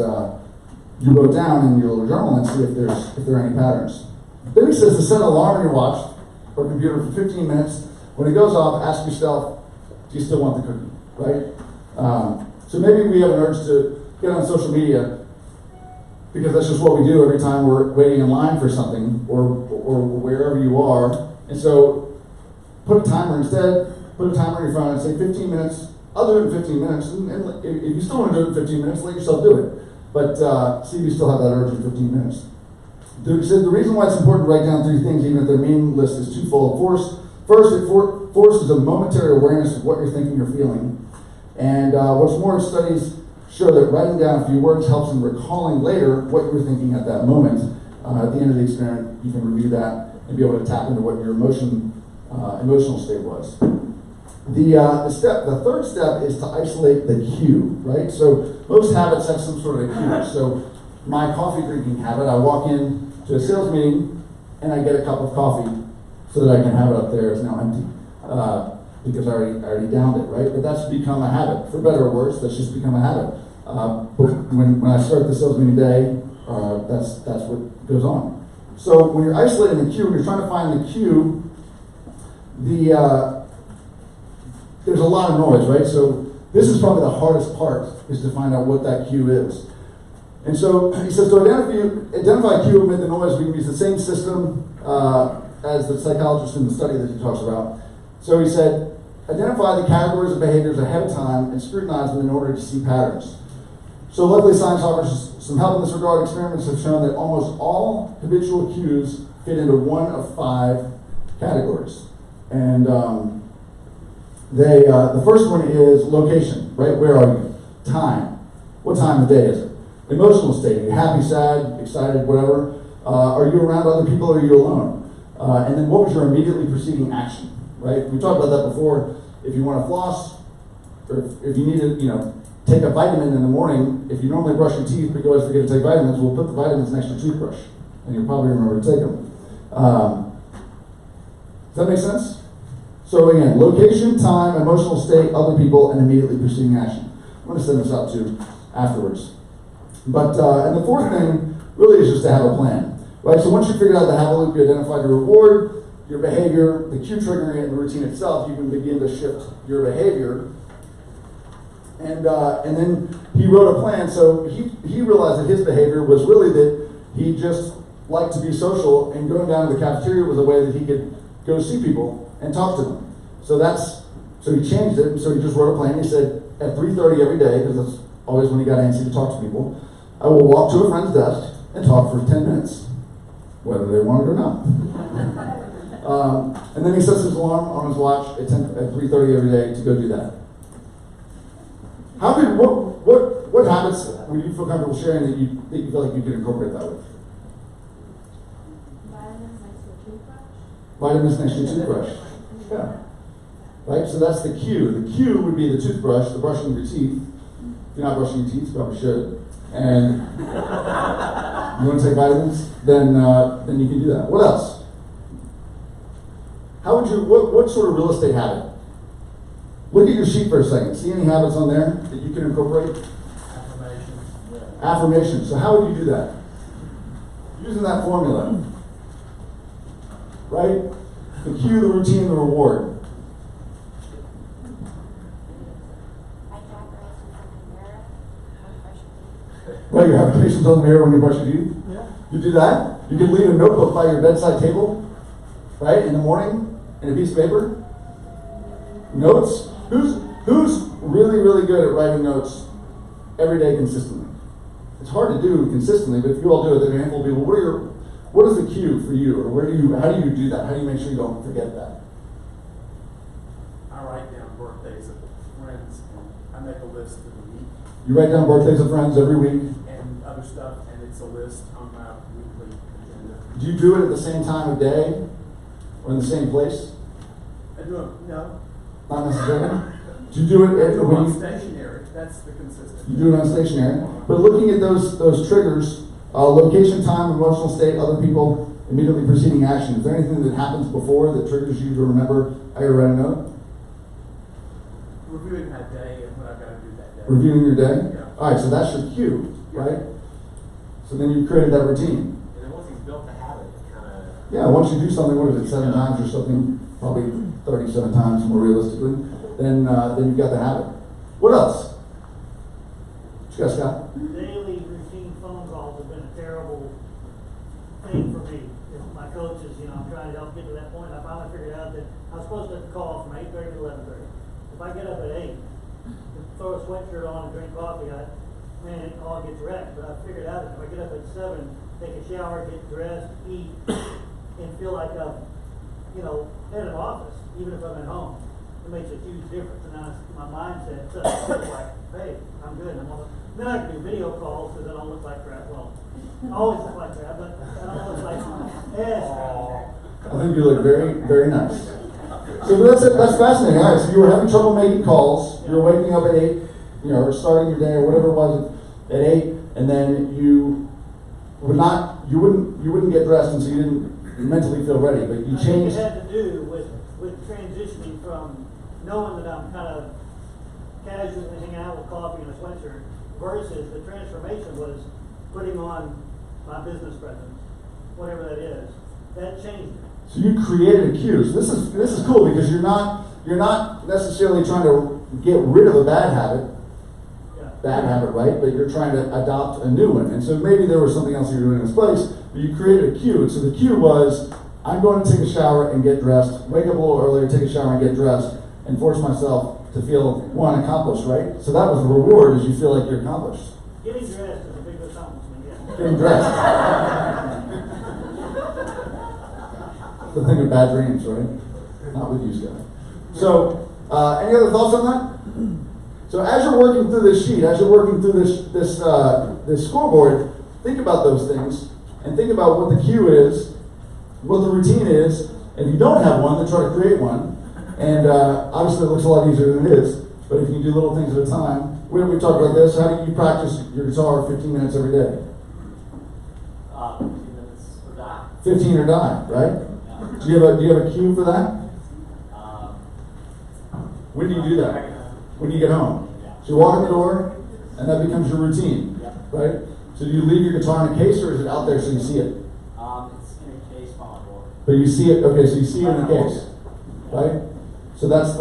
you wrote down in your little journal and see if there are any patterns. Then he says to set an alarm on your watch or computer for 15 minutes. When it goes off, ask yourself, do you still want the cookie, right? So maybe we have an urge to get on social media because that's just what we do every time we're waiting in line for something or wherever you are. And so put a timer instead, put a timer on your phone and say 15 minutes. I'll do it in 15 minutes. And if you still want to do it in 15 minutes, let yourself do it. But see if you still have that urge in 15 minutes. The reason why it's important to write down 3 things, even if they're meaningless, is twofold. First, it forces a momentary awareness of what you're thinking or feeling. And what's more, studies show that writing down a few words helps in recalling later what you were thinking at that moment. At the end of the experiment, you can review that and be able to tap into what your emotional state was. The third step is to isolate the cue, right? So most habits have some sort of a cue. So my coffee drinking habit, I walk in to a sales meeting and I get a cup of coffee so that I can have it up there. It's now empty because I already downed it, right? But that's become a habit. For better or worse, that's just become a habit. But when I start the sales meeting day, that's what goes on. So when you're isolating the queue, when you're trying to find the queue, there's a lot of noise, right? So this is probably the hardest part, is to find out what that queue is. And so he says to identify a queue amid the noise, we can use the same system as the psychologist in the study that he talks about. So he said, identify the categories of behaviors ahead of time and scrutinize them in order to see patterns. So luckily science offers some help in this regard. Experiments have shown that almost all habitual cues fit into one of 5 categories. And the first one is location, right? Where are you? Time. What time of day is it? Emotional state. Are you happy, sad, excited, whatever? Are you around other people or are you alone? And then what was your immediately preceding action, right? We talked about that before. If you want to floss, or if you need to, take a vitamin in the morning, if you normally brush your teeth but you always forget to take vitamins, we'll put the vitamins next to your toothbrush, and you'll probably remember to take them. Does that make sense? So again, location, time, emotional state, other people, and immediately preceding action. I'm going to send this out to afterwards. But, and the fourth thing really is just to have a plan, right? So once you figured out the habit loop, you identified your reward, your behavior, the cue triggering it, and the routine itself, you can begin to shift your behavior. And then he wrote a plan. So he realized that his behavior was really that he just liked to be social, and going down to the cafeteria was a way that he could go see people and talk to them. So he changed it. So he just wrote a plan. He said at 3:30 every day, because that's always when he got antsy to talk to people, I will walk to a friend's desk and talk for 10 minutes, whether they want it or not. And then he sets his alarm on his watch at 3:30 every day to go do that. What habits would you feel comfortable sharing that you feel like you could incorporate that with? Vitamins next to your toothbrush. Yeah. Right? So that's the cue. The cue would be the toothbrush, the brushing of your teeth. If you're not brushing your teeth, you probably should. And you want to take vitamins, then you can do that. What else? What sort of real estate habit? Look at your sheet for a second. See any habits on there that you can incorporate? Affirmations. So how would you do that? Using that formula. Right? The cue, the routine, the reward. Right, your affirmations on the mirror when you brush your teeth? Yeah. You do that? You can leave a notebook by your bedside table, right, in the morning, in a piece of paper. Notes. Who's really, really good at writing notes every day consistently? It's hard to do consistently, but if you all do it, then a handful of people. What is the cue for you, or how do you do that? How do you make sure you don't forget that? I write down birthdays of friends, and I make a list of the week. You write down birthdays of friends every week? And other stuff, and it's a list on my weekly agenda. Do you do it at the same time of day, or in the same place? I do it, no. Not necessarily. Do you do it I do it on when stationary, that's the consistent. you do it on stationary? But looking at those triggers, location, time, emotional state, other people, immediately preceding action. Is there anything that happens before that triggers you to remember how you write a note? Reviewing that day and what I've got to do that day. Reviewing your day? Yeah. All right, so that's your cue, right? So then you've created that routine. And then once he's built the habit, it kind of. Yeah, once you do something, what is it, 7 times or something, probably 37 times more realistically, then you've got the habit. What else? What you got, Scott? Daily routine phone calls have been a terrible thing for me. My coaches, I'm trying to help get to that point. I finally figured out that I was supposed to call from 8:30 to 11:30. If I get up at 8, throw a sweatshirt on and drink coffee, that call gets wrecked. But I figured out that if I get up at 7, take a shower, get dressed, eat, and feel like I'm, in an office, even if I'm at home, it makes a huge difference. And my mindset suddenly like, hey, I'm good. Then I can do video calls because I don't look like crap. Well, I always look like crap, but I don't look like ass crap. I think you look very, very nice. So that's fascinating. All right, so you were having trouble making calls. You were waking up at 8, or starting your day or whatever it was at 8, and then you wouldn't get dressed, and so you didn't mentally feel ready, but you changed. It had to do with transitioning from knowing that I'm kind of casually hanging out with coffee and a sweatshirt versus the transformation was putting on my business presence whatever that is, that changed it. So you created a queue. So this is cool because you're not necessarily trying to get rid of a bad habit. Right? But you're trying to adopt a new one. And so maybe there was something else you were doing in this place, but you created a cue. And so the cue was, I'm going to take a shower and get dressed, wake up a little earlier, take a shower and get dressed, and force myself to feel, one, accomplished, right? So that was the reward, is you feel like you're accomplished. Getting dressed is a big accomplishment, yeah. Getting dressed. The thing of bad dreams, right? Not with you, Scott. So, any other thoughts on that? So as you're working through this sheet, as you're working through this scoreboard, think about those things and think about what the cue is, what the routine is. If you don't have one, then try to create one. And obviously, it looks a lot easier than it is. But if you can do little things at a time, we talked about this. How do you practice your guitar 15 minutes every day? 15 minutes or die. 15 or die, right? Yeah. Do you have a cue for that? When do you do that? When you get home. So you walk in the door, and that becomes your routine, right? So do you leave your guitar in a case, or is it out there so you see it? It's in a case while I work. But you see it. Okay, so you see it in a case, right? So that's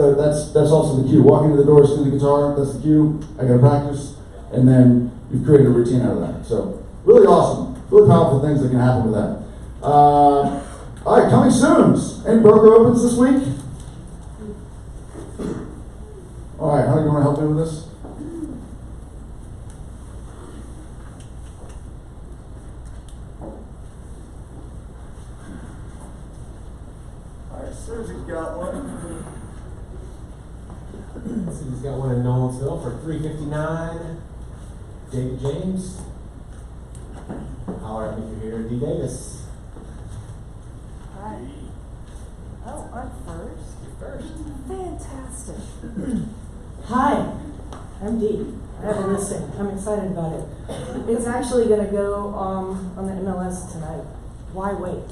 also the cue. Walk into the door, see the guitar. That's the cue. I got to practice, and then you've created a routine out of that. So really awesome, really powerful things that can happen with that. All right, coming soon. Any broker opens this week? All right, how do you want to help me with this? All right, Susie's got one. So he's got one in Nolensville for $359. David James. Holler at me if you're here. D. Davis. Hi. Oh, I'm first. You're first. Fantastic. Hi, I'm Dee. I have a listing. I'm excited about it. It's actually going to go on the MLS tonight. Why wait?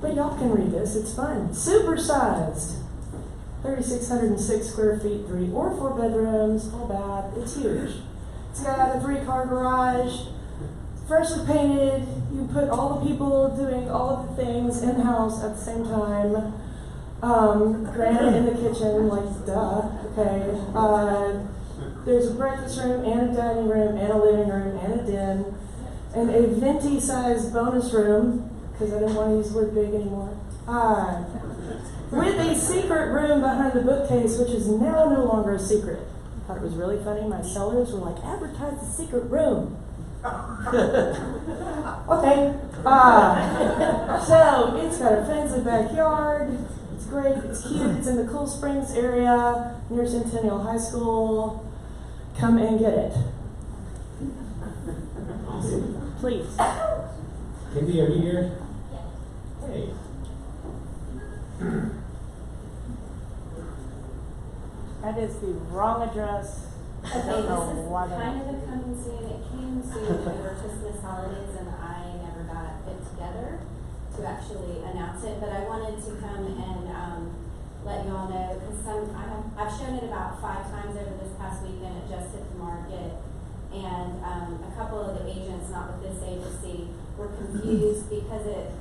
But y'all can read this. It's fun. Supersized. 3,606 square feet, 3 or 4 bedrooms, full bath. It's huge. It's got a 3-car garage, freshly painted. You put all the people doing all of the things in the house at the same time. Granite in the kitchen, like duh. Okay. There's a breakfast room and a dining room and a living room and a den and a venti-sized bonus room because I didn't want to use the word big anymore. With a secret room behind the bookcase, which is now no longer a secret. I thought it was really funny. My sellers were like, advertise the secret room. Okay. So it's got a fenced backyard. It's great. It's cute. It's in the Cool Springs area near Centennial High School. Come and get it. Please. Cindy, are you here? Hey. That is the wrong address. I Okay, don't know this is why kind of a coming soon. It came soon over Christmas holidays, and I never got it together to actually announce it. But I wanted to come and let you all know because I've shown it about 5 times over this past weekend. It just hit the market, and a couple of the agents, not with this agency, were confused because it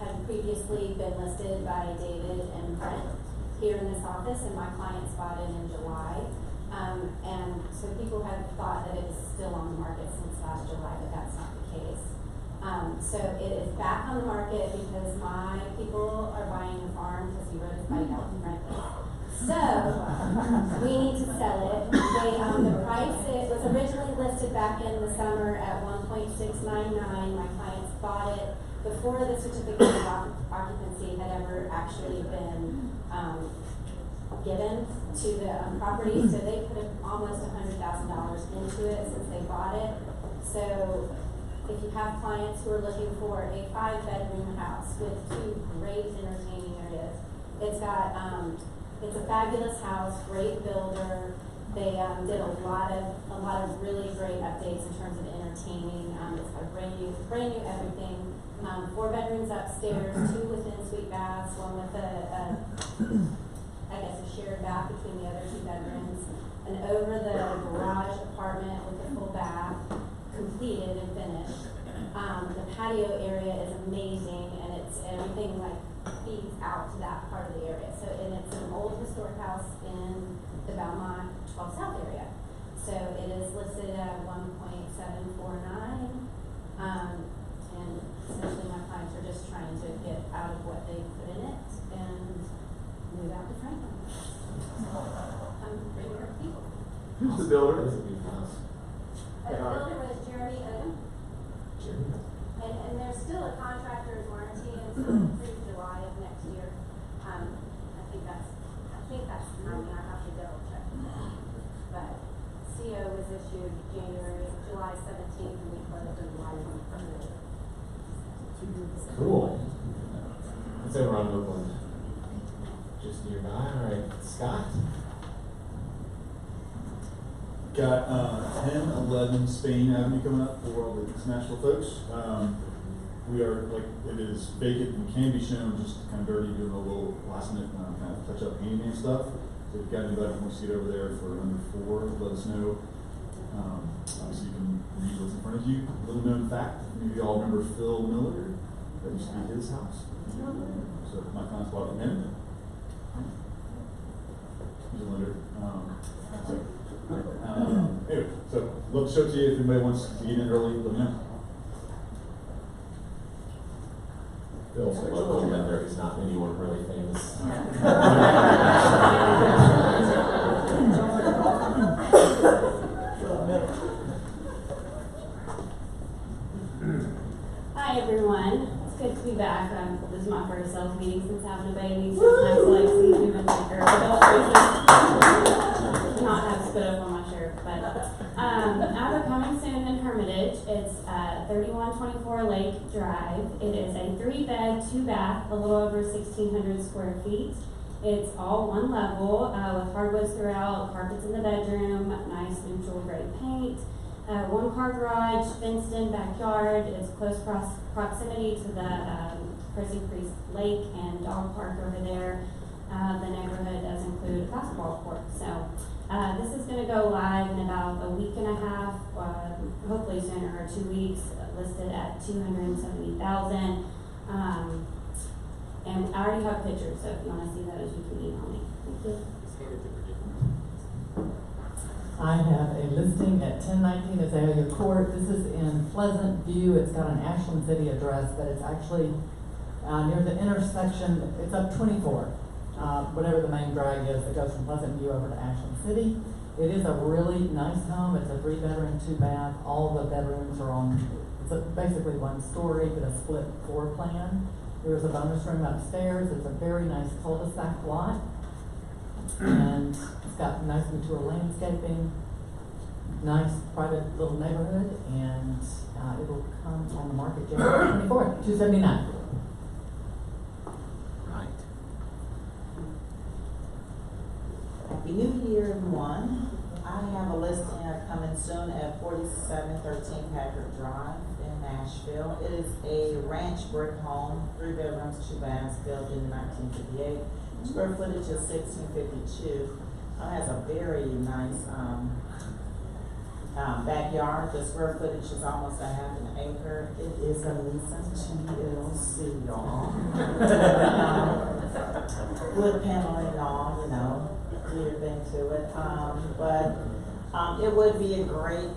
had previously been listed by David and Brent here in this office, and my clients bought it in July. And so people had thought that it was still on the market since last July, but that's not the case. So it is back on the market because my people are buying the farm because he wrote his bike out in Franklin. So we need to sell it. The price, it was originally listed back in the summer at $1.699. My clients bought it before the certificate of occupancy had ever actually been given to the property, so they put almost $100,000 into it since they bought it. So if you have clients who are looking for a 5-bedroom house with 2 great entertaining areas, it's got it's a fabulous house, great builder. They did a lot of really great updates in terms of entertaining. It's got brand new everything. 4 bedrooms upstairs, 2 with en-suite baths, 1 with a shared bath between the other 2 bedrooms, an over the garage apartment with a full bath, completed and finished. The patio area is amazing, and it's everything like feeds out to that part of the area. So, and it's an old historic house in the Belmont 12 South area. So it is listed at 1.749. And essentially my clients are just trying to get out of what they put in it and move out to Franklin. Bring your people. Who's the builder? That's a beautiful house. The builder was Jeremy Odom. Jeremy. And there's still a contractor's warranty until through July of next year. I think that's timing. I have to double check. But CO was issued July 17th, and we closed on July 21st. Cool. It's over on Oakland. Just nearby. All right, Scott. Got 1011 Spain Avenue coming up for all the international folks. We are, like, it is vacant and can be shown, just kind of dirty, doing a little last minute kind of touch up handyman stuff. So if you've got anybody who wants to get over there for under 4, let us know. Obviously you can read what's in front of you. Little known fact, maybe you all remember Phil Miller. That used to be his house. So my clients bought it in. He's a lender. Anyway, so love to show it to you. If anybody wants to get in early, let me know. Phil's a local lender. He's not anyone really famous. Hi everyone, it's good to be back. This is my first sales meeting since having a baby, so it's nice to like see human liquor. Not have spit up on my shirt, but I have a coming soon in Hermitage. It's 3124 Lake Drive. It is a 3-bed, 2-bath, a little over 1,600 square feet. It's all one level with hardwoods throughout, carpets in the bedroom, nice neutral gray paint. 1-car garage, fenced in backyard. It's close proximity to the Percy Creek Lake and dog park over there. The neighborhood does include a basketball court. So this is going to go live in about a week and a half, hopefully sooner, or 2 weeks, listed at $270,000. And I already have pictures, so if you want to see those, you can email me. Thank you. I have a listing at 1019 Azalea Court. This is in Pleasant View. It's got an Ashland City address, but it's actually near the intersection. It's up 24, whatever the main drag is that goes from Pleasant View over to Ashland City. It is a really nice home. It's a 3-bedroom, 2-bath. All the bedrooms are on, it's basically 1 story, but a split floor plan. There's a bonus room upstairs. It's a very nice cul-de-sac lot. And it's got nice mature landscaping, nice private little neighborhood, and it'll come on the market January 24th, $279,000. Right. Happy New Year, everyone. I have a listing coming soon at 4713 Packard Drive in Nashville. It is a ranch brick home, 3 bedrooms, 2 baths, built in 1958. Square footage is 1652. Has a very nice backyard. The square footage is almost a half an acre. It is a Nissan GLC, y'all. Wood paneling and all, you know, weird thing to it. But it would be a great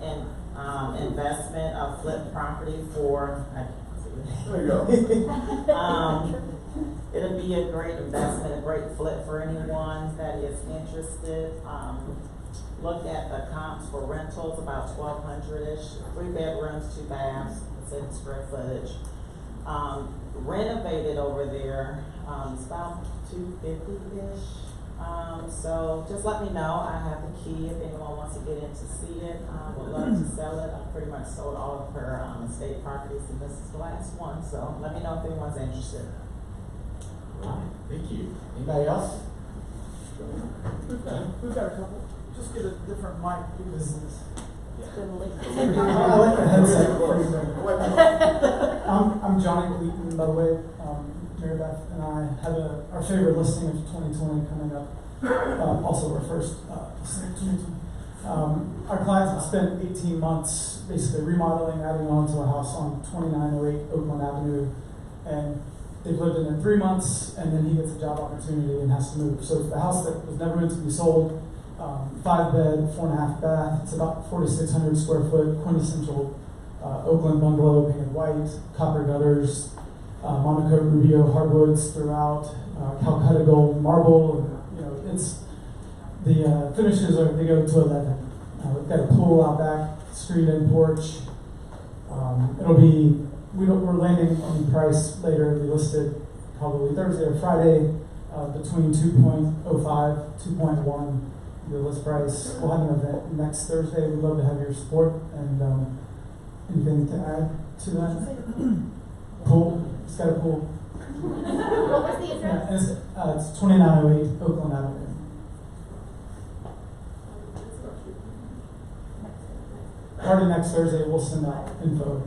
investment, a flip property for. There you go. It'll be a great investment, a great flip for anyone that is interested. Look at the comps for rentals, about 1,200-ish, 3 bedrooms, 2 baths, 7 square footage. Renovated over there, it's about 250-ish. So just let me know. I have the key if anyone wants to get in to see it. Would love to sell it. I pretty much sold all of her estate properties, and this is the last one. So let me know if anyone's interested. Right. Thank you. Anybody else? We've got a couple. Just get a different mic because I'm Johnny Cleaton, by the way. Mary Beth and I had our favorite listing of 2020 coming up. Also our first listing of 2020. Our clients have spent 18 months basically remodeling, adding on to a house on 2908 Oakland Avenue, and they've lived in it 3 months, and then he gets a job opportunity and has to move. So it's the house that was never meant to be sold, 5 bed, 4.5 bath. It's about 4,600 square foot, quintessential Oakland bungalow, painted white, copper gutters, Monaco Rubio hardwoods throughout, Calcutta gold marble. You know, it's the finishes are they go to 11. We've got a pool out back, screened-in porch. It'll be we're landing on the price later. It'll be listed probably Thursday or Friday between 2.05, 2.1. The list price. We'll have an event next Thursday. We'd love to have your support. And anything to add to that? Pool. It's got a pool. What was the address? Yeah, it's 2908 Oakland Avenue. Starting next Thursday, we'll send out info.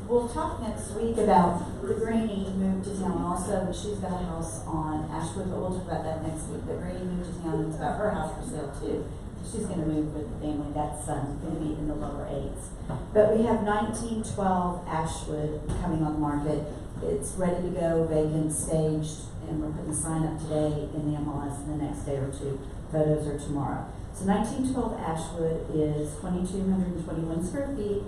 We'll talk next week about the Granny moved to town also. She's got a house on Ashwood, but we'll talk about that next week. But Granny moved to town and it's about her house for sale too. She's going to move with the family. That son's going to be in the lower 8s. But we have 1912 Ashwood coming on the market. It's ready to go, vacant, staged, and we're putting a sign up today in the MLS in the next day or two. Photos are tomorrow. So 1912 Ashwood is 2,221 square feet,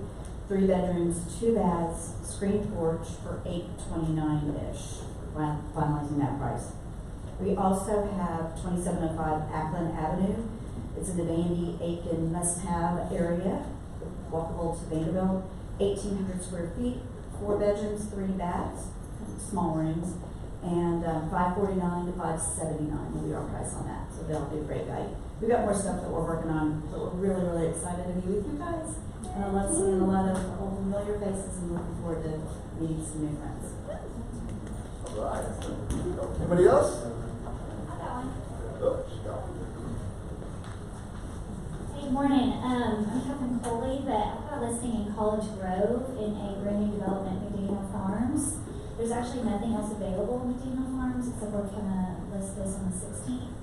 3 bedrooms, 2 baths, screened porch for $829-ish. Finalizing that price. We also have 2705 Ackland Avenue. It's in the Vandy Aiken must-have area, walkable to Vanderbilt. 1,800 square feet, 4 bedrooms, 3 baths, small rooms, and $549 to $579 will be our price on that. So that'll be a great value. We've got more stuff that we're working on, but we're really, really excited to be with you guys. And I love seeing a lot of old familiar faces and looking forward to meeting some new friends. Right. Anybody else? Good morning. I'm Catherine Coley, but I've got a listing in College Grove in a brand new development, Medina Farms. There's actually nothing else available in Medina Farms except we're going to list this on the 16th.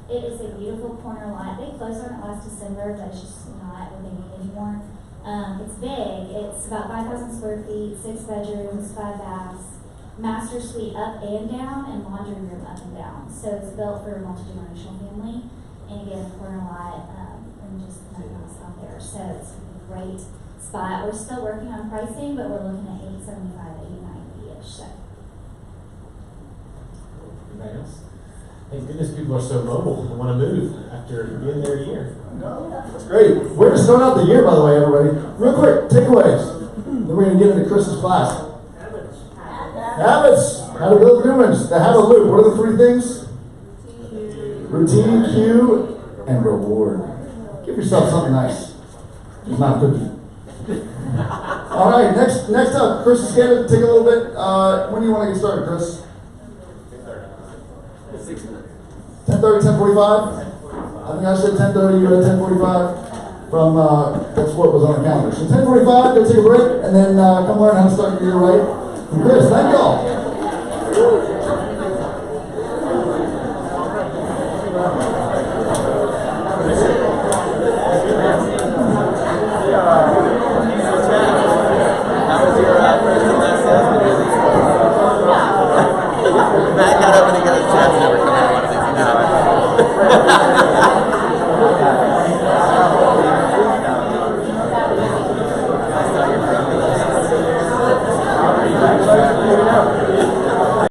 It is a beautiful corner lot. They closed on it last December, but it's just not what they need anymore. It's big. It's about 5,000 square feet, 6 bedrooms, 5 baths, master suite up and down, and laundry room up and down. So it's built for a multi-generational family. And again, corner lot, and just nothing else out there. So it's a great spot. We're still working on pricing, but we're looking at $875, $890-ish. So. Anybody else? Thank goodness people are so mobile and want to move after being there a year. That's great. We're just starting out the year, by the way, everybody. Real quick, takeaways. Then we're going to get into Chris's class. Habits. How to build new ones. The habit loop. What are the 3 things? Routine, cue, and reward. Give yourself something nice. Just not a cookie. All right, next up, Chris is going to take a little bit. When do you want to get started, Chris? 10:30, 10:45? I think I said 10:30, you were at 10:45. From, that's what was on the calendar. So 10:45, go take a break, and then come learn how to start your year right. From Chris, thank y'all.